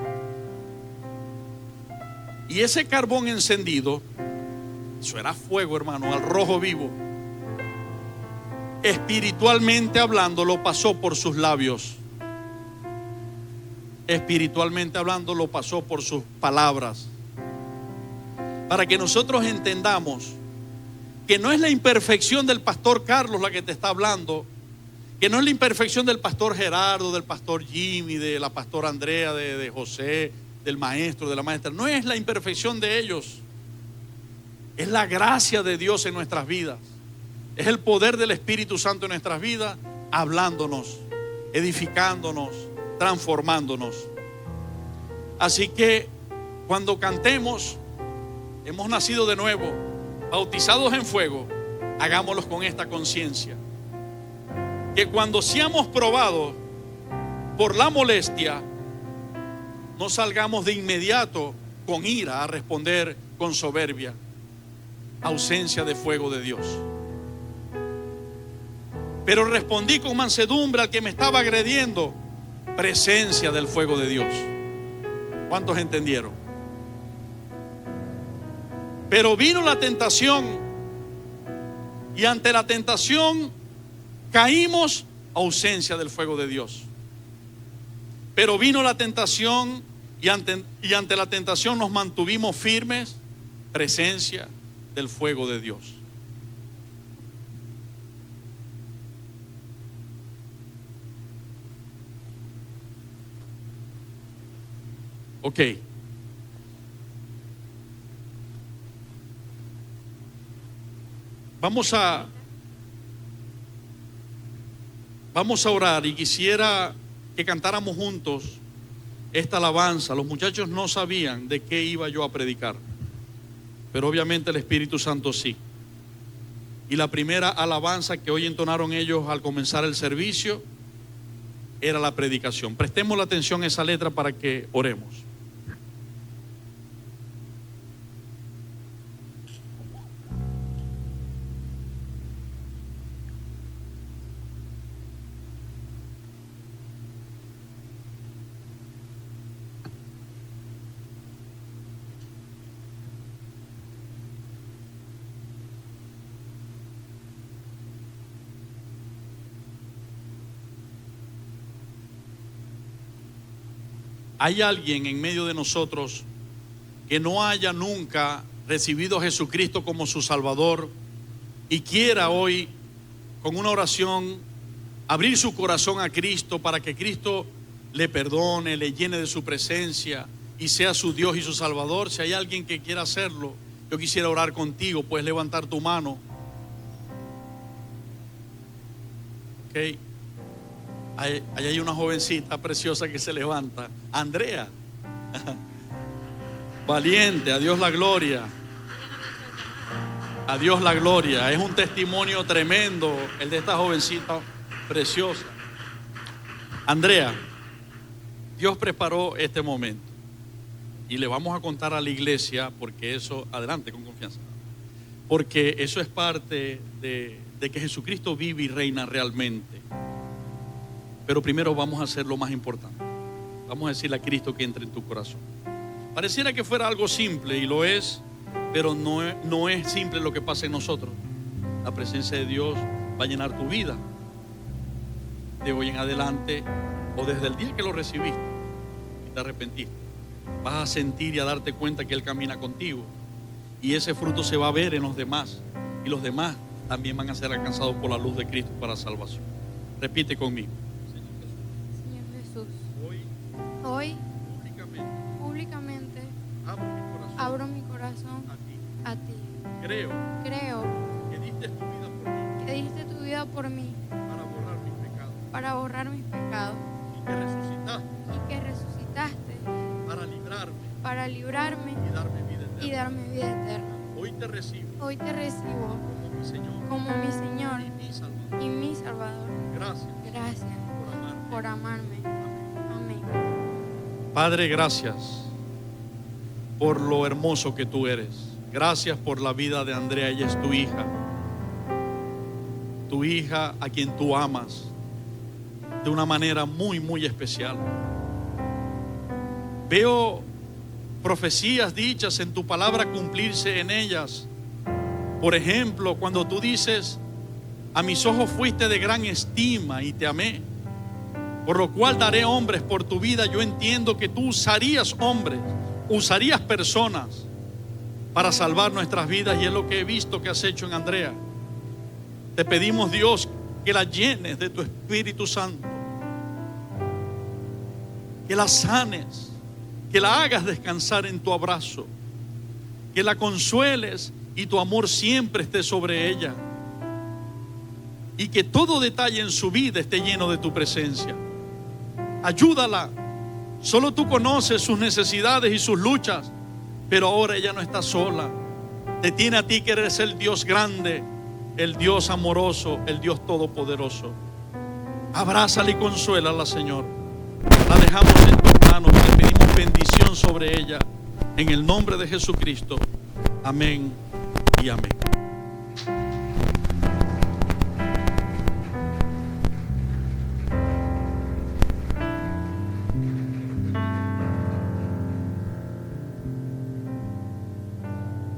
y ese carbón encendido, eso era fuego, hermano, al rojo vivo, espiritualmente hablando lo pasó por sus labios. Espiritualmente hablando lo pasó por sus palabras, para que nosotros entendamos que no es la imperfección del pastor Carlos la que te está hablando, que no es la imperfección del pastor Gerardo, del pastor Jimmy, de la pastora Andrea, de José, del maestro, de la maestra. No es la imperfección de ellos, es la gracia de Dios en nuestras vidas, es el poder del Espíritu Santo en nuestras vidas, hablándonos, edificándonos, transformándonos. Así que cuando cantemos, hemos nacido de nuevo, bautizados en fuego, hagámoslos con esta conciencia, que cuando seamos probados por la molestia, no salgamos de inmediato con ira a responder con soberbia, ausencia de fuego de Dios. Pero respondí con mansedumbre al que me estaba agrediendo, presencia del fuego de Dios. ¿Cuántos entendieron? Pero vino la tentación, y ante la tentación caímos, ausencia del fuego de Dios. Pero vino la tentación, y ante la tentación nos mantuvimos firmes, presencia del fuego de Dios. Ok. Vamos a orar, y quisiera que cantáramos juntos esta alabanza. Los muchachos no sabían de qué iba yo a predicar, pero obviamente el Espíritu Santo sí. Y la primera alabanza que hoy entonaron ellos al comenzar el servicio era la predicación. Prestemos la atención a esa letra para que oremos. ¿Hay alguien en medio de nosotros que no haya nunca recibido a Jesucristo como su Salvador y quiera hoy, con una oración, abrir su corazón a Cristo para que Cristo le perdone, le llene de su presencia y sea su Dios y su Salvador? Si hay alguien que quiera hacerlo, yo quisiera orar contigo. Puedes levantar tu mano. Ok. Ahí hay una jovencita preciosa que se levanta. Andrea. Valiente, a Dios la gloria. A Dios la gloria. Es un testimonio tremendo el de esta jovencita preciosa. Andrea, Dios preparó este momento y le vamos a contar a la iglesia, porque eso, adelante con confianza, porque eso es parte de que Jesucristo vive y reina realmente. Pero primero vamos a hacer lo más importante. Vamos a decirle a Cristo que entre en tu corazón. Pareciera que fuera algo simple, y lo es, pero no es simple lo que pasa en nosotros. La presencia de Dios va a llenar tu vida de hoy en adelante, o desde el día que lo recibiste y te arrepentiste. Vas a sentir y a darte cuenta que Él camina contigo, y ese fruto se va a ver en los demás, y los demás también van a ser alcanzados por la luz de Cristo para salvación. Repite conmigo. Hoy públicamente abro mi corazón a ti. Creo que diste tu vida por mí para borrar mis pecados y que resucitaste para librarme y darme vida eterna. Hoy te recibo como mi Señor y mi Salvador. Gracias por amarme. Amén. Padre, gracias por lo hermoso que tú eres. Gracias por la vida de Andrea. Ella es tu hija a quien tú amas de una manera muy, muy especial. Veo profecías dichas en tu palabra cumplirse en ellas. Por ejemplo, cuando tú dices: a mis ojos fuiste de gran estima y te amé, por lo cual daré hombres por tu vida. Yo entiendo que tú usarías hombres, usarías personas para salvar nuestras vidas, y es lo que he visto que has hecho en Andrea. Te pedimos, Dios, que la llenes de tu Espíritu Santo, que la sanes, que la hagas descansar en tu abrazo, que la consueles y tu amor siempre esté sobre ella, y que todo detalle en su vida esté lleno de tu presencia. Ayúdala. Solo tú conoces sus necesidades y sus luchas, pero ahora ella no está sola. Te tiene a ti, que eres el Dios grande, el Dios amoroso, el Dios todopoderoso. Abrázala y consuélala, Señor. La dejamos en tus manos, le pedimos bendición sobre ella en el nombre de Jesucristo. Amén. y amén.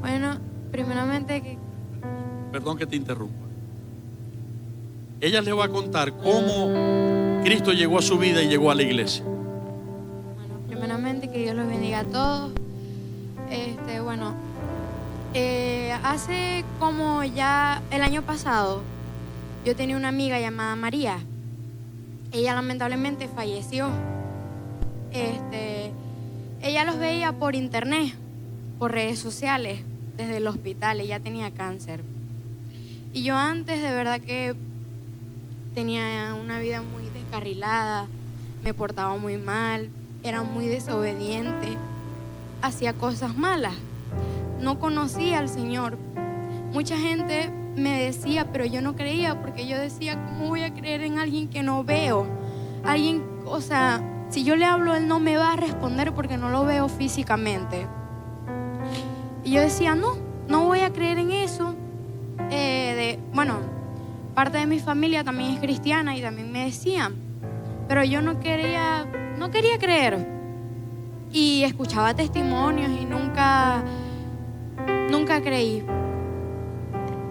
Bueno, primeramente Perdón que te interrumpa. Ella le va a contar cómo Cristo llegó a su vida y llegó a la iglesia. Bueno, primeramente que Dios los bendiga a todos. Hace como ya el año pasado, yo tenía una amiga llamada María. Ella lamentablemente falleció. Ella los veía por internet, por redes sociales, desde el hospital. Ella tenía cáncer. Y yo antes de verdad que tenía una vida muy descarrilada, me portaba muy mal, era muy desobediente, hacía cosas malas, no conocía al Señor. Mucha gente me decía, pero yo no creía, porque yo decía, ¿cómo voy a creer en alguien que no veo? Alguien, o sea, si yo le hablo, él no me va a responder porque no lo veo físicamente. Y yo decía, no voy a creer en eso. Parte de mi familia también es cristiana y también me decían, pero yo no quería creer. Y escuchaba testimonios y nunca creí.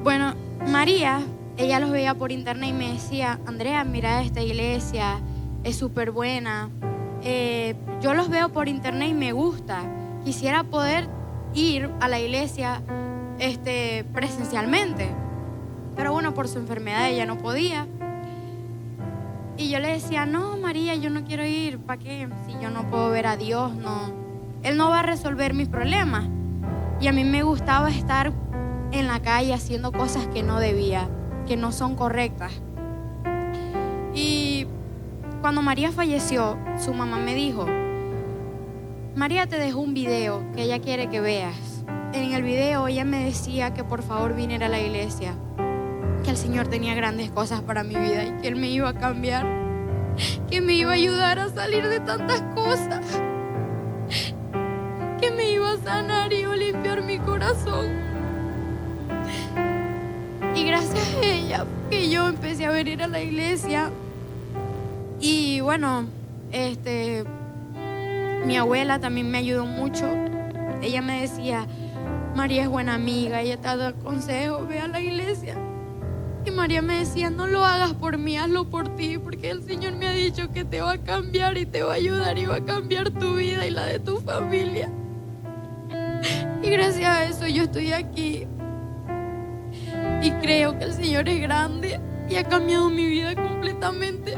Bueno, María, ella los veía por internet y me decía, Andrea, mira esta iglesia, es súper buena. Yo los veo por internet y me gusta. Quisiera poder ir a la iglesia presencialmente. Pero bueno, por su enfermedad ella no podía. Y yo le decía, no, María, yo no quiero ir. ¿Para qué? Si yo no puedo ver a Dios, no. Él no va a resolver mis problemas. Y a mí me gustaba estar en la calle haciendo cosas que no debía, que no son correctas. Y cuando María falleció, su mamá me dijo, María te dejó un video que ella quiere que veas. En el video ella me decía que por favor viniera a la iglesia, que el Señor tenía grandes cosas para mi vida y que Él me iba a cambiar, que me iba a ayudar a salir de tantas cosas, que me iba a sanar y iba a limpiar mi corazón. Y gracias a ella que yo empecé a venir a la iglesia. Y bueno, mi abuela también me ayudó mucho. Ella me decía, María es buena amiga, ella te ha dado consejos, ve a la iglesia. Y María me decía, no lo hagas por mí, hazlo por ti, porque el Señor me ha dicho que te va a cambiar y te va a ayudar y va a cambiar tu vida y la de tu familia. Y gracias a eso yo estoy aquí. Y creo que el Señor es grande y ha cambiado mi vida completamente.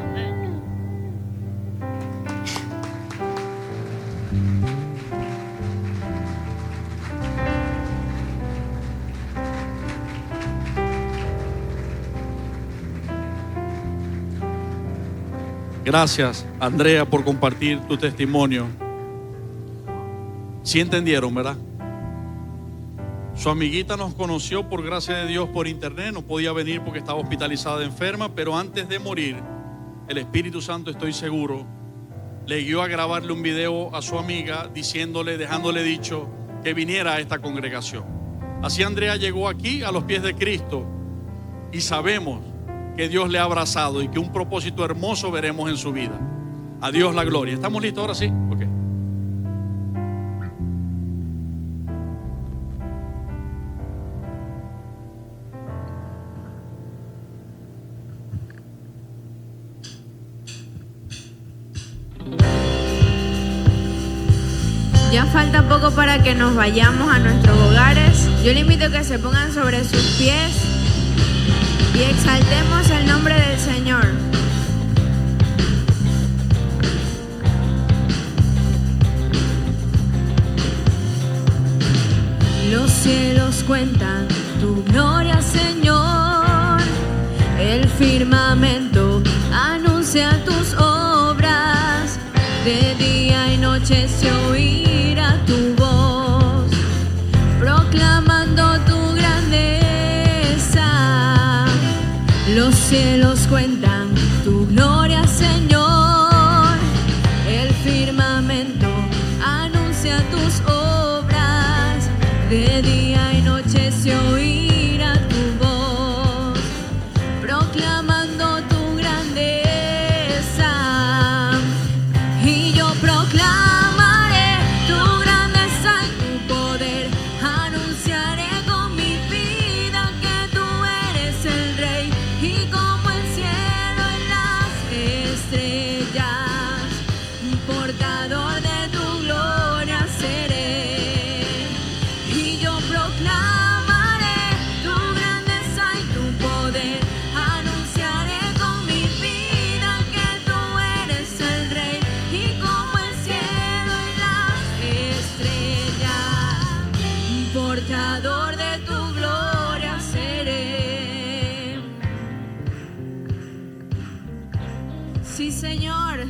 Gracias, Andrea, por compartir tu testimonio. Sí entendieron, ¿verdad? Su amiguita nos conoció por gracia de Dios por internet, no podía venir porque estaba hospitalizada enferma, pero antes de morir, el Espíritu Santo, estoy seguro, le guió a grabarle un video a su amiga diciéndole, dejándole dicho que viniera a esta congregación. Así Andrea llegó aquí a los pies de Cristo y sabemos que Dios le ha abrazado y que un propósito hermoso veremos en su vida. A Dios la gloria. ¿Estamos listos ahora sí? Ok. Ya falta poco para que nos vayamos a nuestros hogares. Yo le invito a que se pongan sobre sus pies y exaltemos el nombre del Señor. Los cielos cuentan tu gloria, Señor. El firmamento anuncia tus obras. De día y noche se oirá tu voz, proclamando tu grandeza. Los cielos cuentan tu gloria, Señor. El firmamento anuncia tus obras. De día y noche se oirá Señor,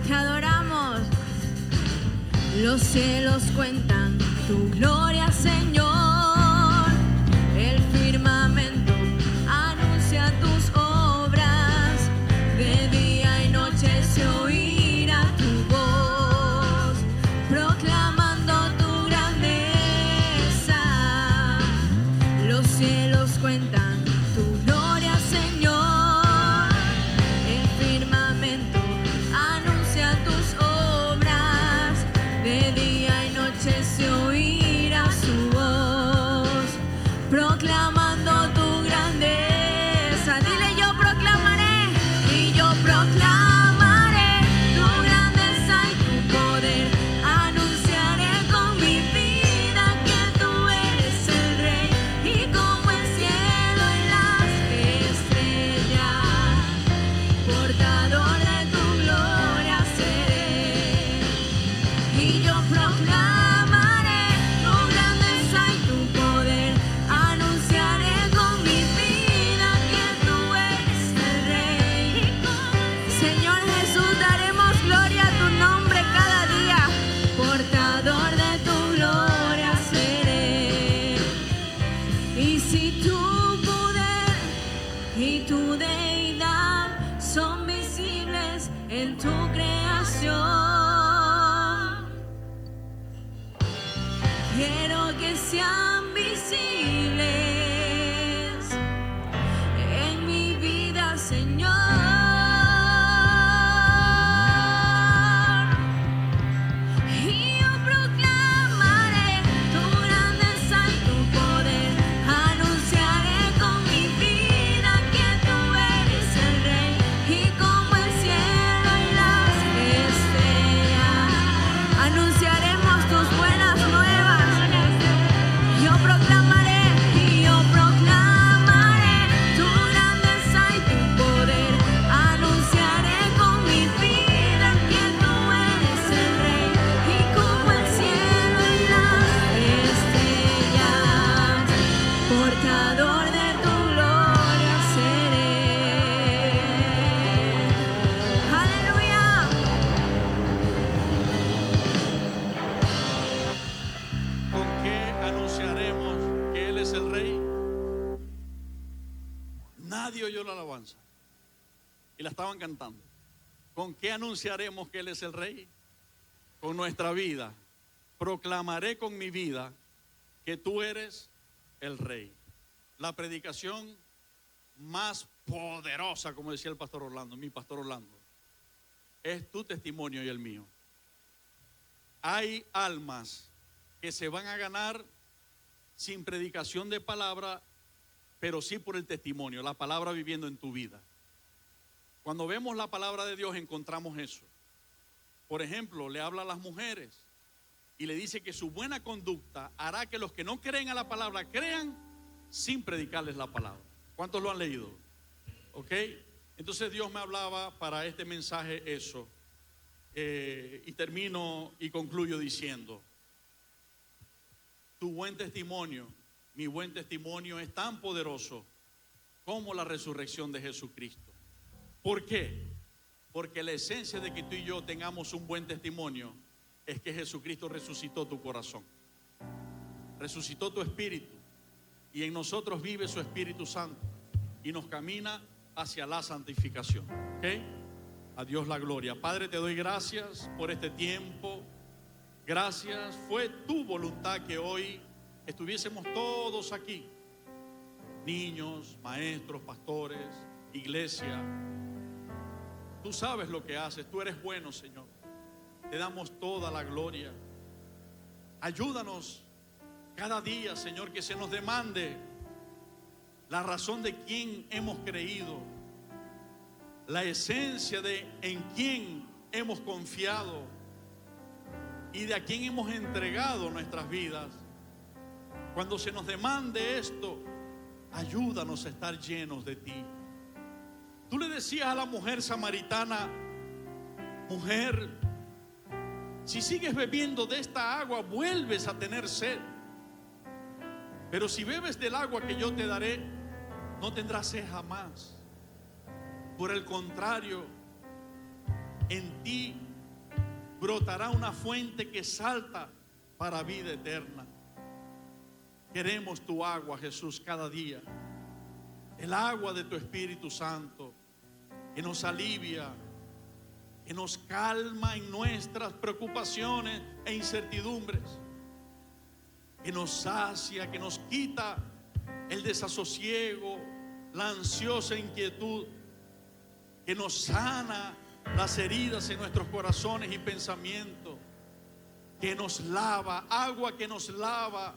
te adoramos. Los cielos cuentan tu gloria, Señor. El firmamento anuncia tus obras. De día y noche se oirá tu voz, proclamando tu grandeza. Los cielos cuentan tu gloria, Señor. El firmamento anuncia tus obras. De día y noche se oirá su voz, proclamando tu grandeza. Dile: yo proclamaré, y yo proclamaré tu grandeza y tu poder. Anunciaré con mi vida que tú eres el Rey, y como el cielo y las estrellas, portador de tu gloria seré. Y yo proclamaré tu grandeza y tu poder. Anunciaré con mi vida que tú eres el Rey. Señor Jesús, daremos gloria a tu nombre cada día. Portador de tu gloria seré. Y si tu poder y tu deidad son visibles en tu creación, quiero que sean visibles en mi vida, Señor. Y yo proclamaré tu grandeza y tu poder. Anunciaré con mi vida que tú eres el Rey, y como el cielo y las estrellas, anunciaremos tus buenas nuevas. Yo proclamaré, y yo proclamaré tu grandeza y tu poder. Anunciaré con mi vida que tú eres el Rey, y como el cielo y las estrellas, portador de tu gloria seré. Aleluya. ¿Con qué anunciaremos que Él es el Rey? Nadie oyó la alabanza y la estaban cantando. ¿Con qué anunciaremos que Él es el Rey? Con nuestra vida. Proclamaré con mi vida que tú eres el Rey. La predicación más poderosa, como decía el pastor Orlando, mi pastor Orlando, es tu testimonio y el mío. Hay almas que se van a ganar sin predicación de palabra, pero sí por el testimonio, la palabra viviendo en tu vida. Cuando vemos la palabra de Dios encontramos eso. Por ejemplo, le habla a las mujeres y le dice que su buena conducta hará que los que no creen a la palabra crean sin predicarles la palabra. ¿Cuántos lo han leído? ¿Ok? Entonces Dios me hablaba para este mensaje eso. Y termino y concluyo diciendo: tu buen testimonio, mi buen testimonio es tan poderoso como la resurrección de Jesucristo. ¿Por qué? Porque la esencia de que tú y yo tengamos un buen testimonio es que Jesucristo resucitó tu corazón, resucitó tu espíritu, y en nosotros vive su Espíritu Santo y nos camina hacia la santificación. ¿Ok? A Dios la gloria. Padre, te doy gracias por este tiempo. Gracias, fue tu voluntad que hoy estuviésemos todos aquí, niños, maestros, pastores, iglesia. Tú sabes lo que haces, tú eres bueno, Señor. Te damos toda la gloria. Ayúdanos cada día, Señor, que se nos demande la razón de quién hemos creído, la esencia de en quién hemos confiado y de a quién hemos entregado nuestras vidas. Cuando se nos demande esto, ayúdanos a estar llenos de ti. Tú le decías a la mujer samaritana: mujer, si sigues bebiendo de esta agua, vuelves a tener sed. Pero si bebes del agua que yo te daré, no tendrás sed jamás. Por el contrario, en ti brotará una fuente que salta para vida eterna. Queremos tu agua, Jesús, cada día. El agua de tu Espíritu Santo, que nos alivia, que nos calma en nuestras preocupaciones e incertidumbres, que nos sacia, que nos quita el desasosiego, la ansiosa inquietud, que nos sana las heridas en nuestros corazones y pensamientos, que nos lava, agua que nos lava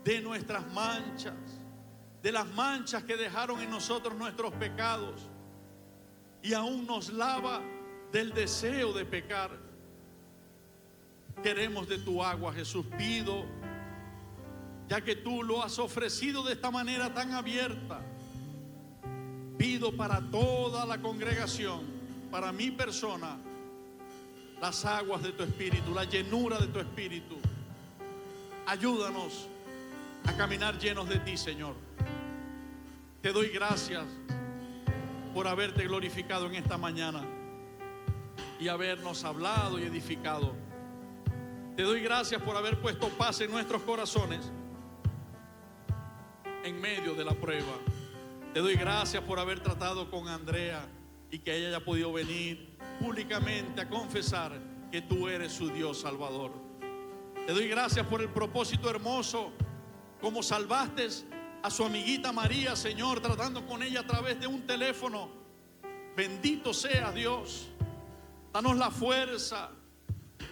de nuestras manchas, de las manchas que dejaron en nosotros nuestros pecados, y aún nos lava del deseo de pecar. Queremos de tu agua, Jesús. Pido, ya que tú lo has ofrecido de esta manera tan abierta, pido para toda la congregación, para mi persona, las aguas de tu Espíritu, la llenura de tu Espíritu. Ayúdanos a caminar llenos de ti, Señor. Te doy gracias por haberte glorificado en esta mañana y habernos hablado y edificado. Te doy gracias por haber puesto paz en nuestros corazones en medio de la prueba. Te doy gracias por haber tratado con Andrea y que ella haya podido venir públicamente a confesar que tú eres su Dios Salvador. Te doy gracias por el propósito hermoso, como salvaste a su amiguita María, Señor, tratando con ella a través de un teléfono. Bendito sea Dios. Danos la fuerza,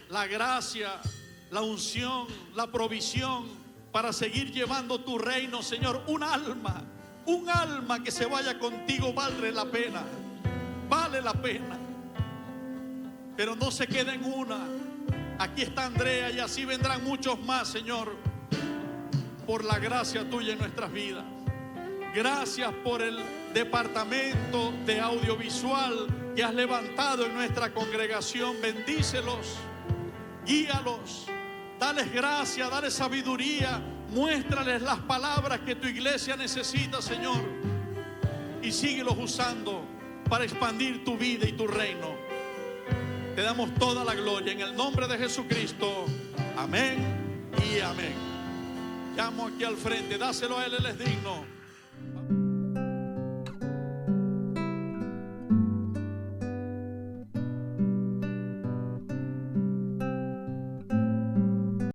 la gracia, la unción, la provisión para seguir llevando tu reino, Señor. Un alma que se vaya contigo vale la pena. Vale la pena. Pero no se queda en una. Aquí está Andrea y así vendrán muchos más, Señor, por la gracia tuya en nuestras vidas. Gracias por el departamento de audiovisual que has levantado en nuestra congregación. Bendícelos, guíalos, dales gracia, dales sabiduría, muéstrales las palabras que tu iglesia necesita, Señor, y síguelos usando para expandir tu vida y tu reino. Te damos toda la gloria en el nombre de Jesucristo. Amén y amén. Llamo aquí al frente, dáselo a Él es digno.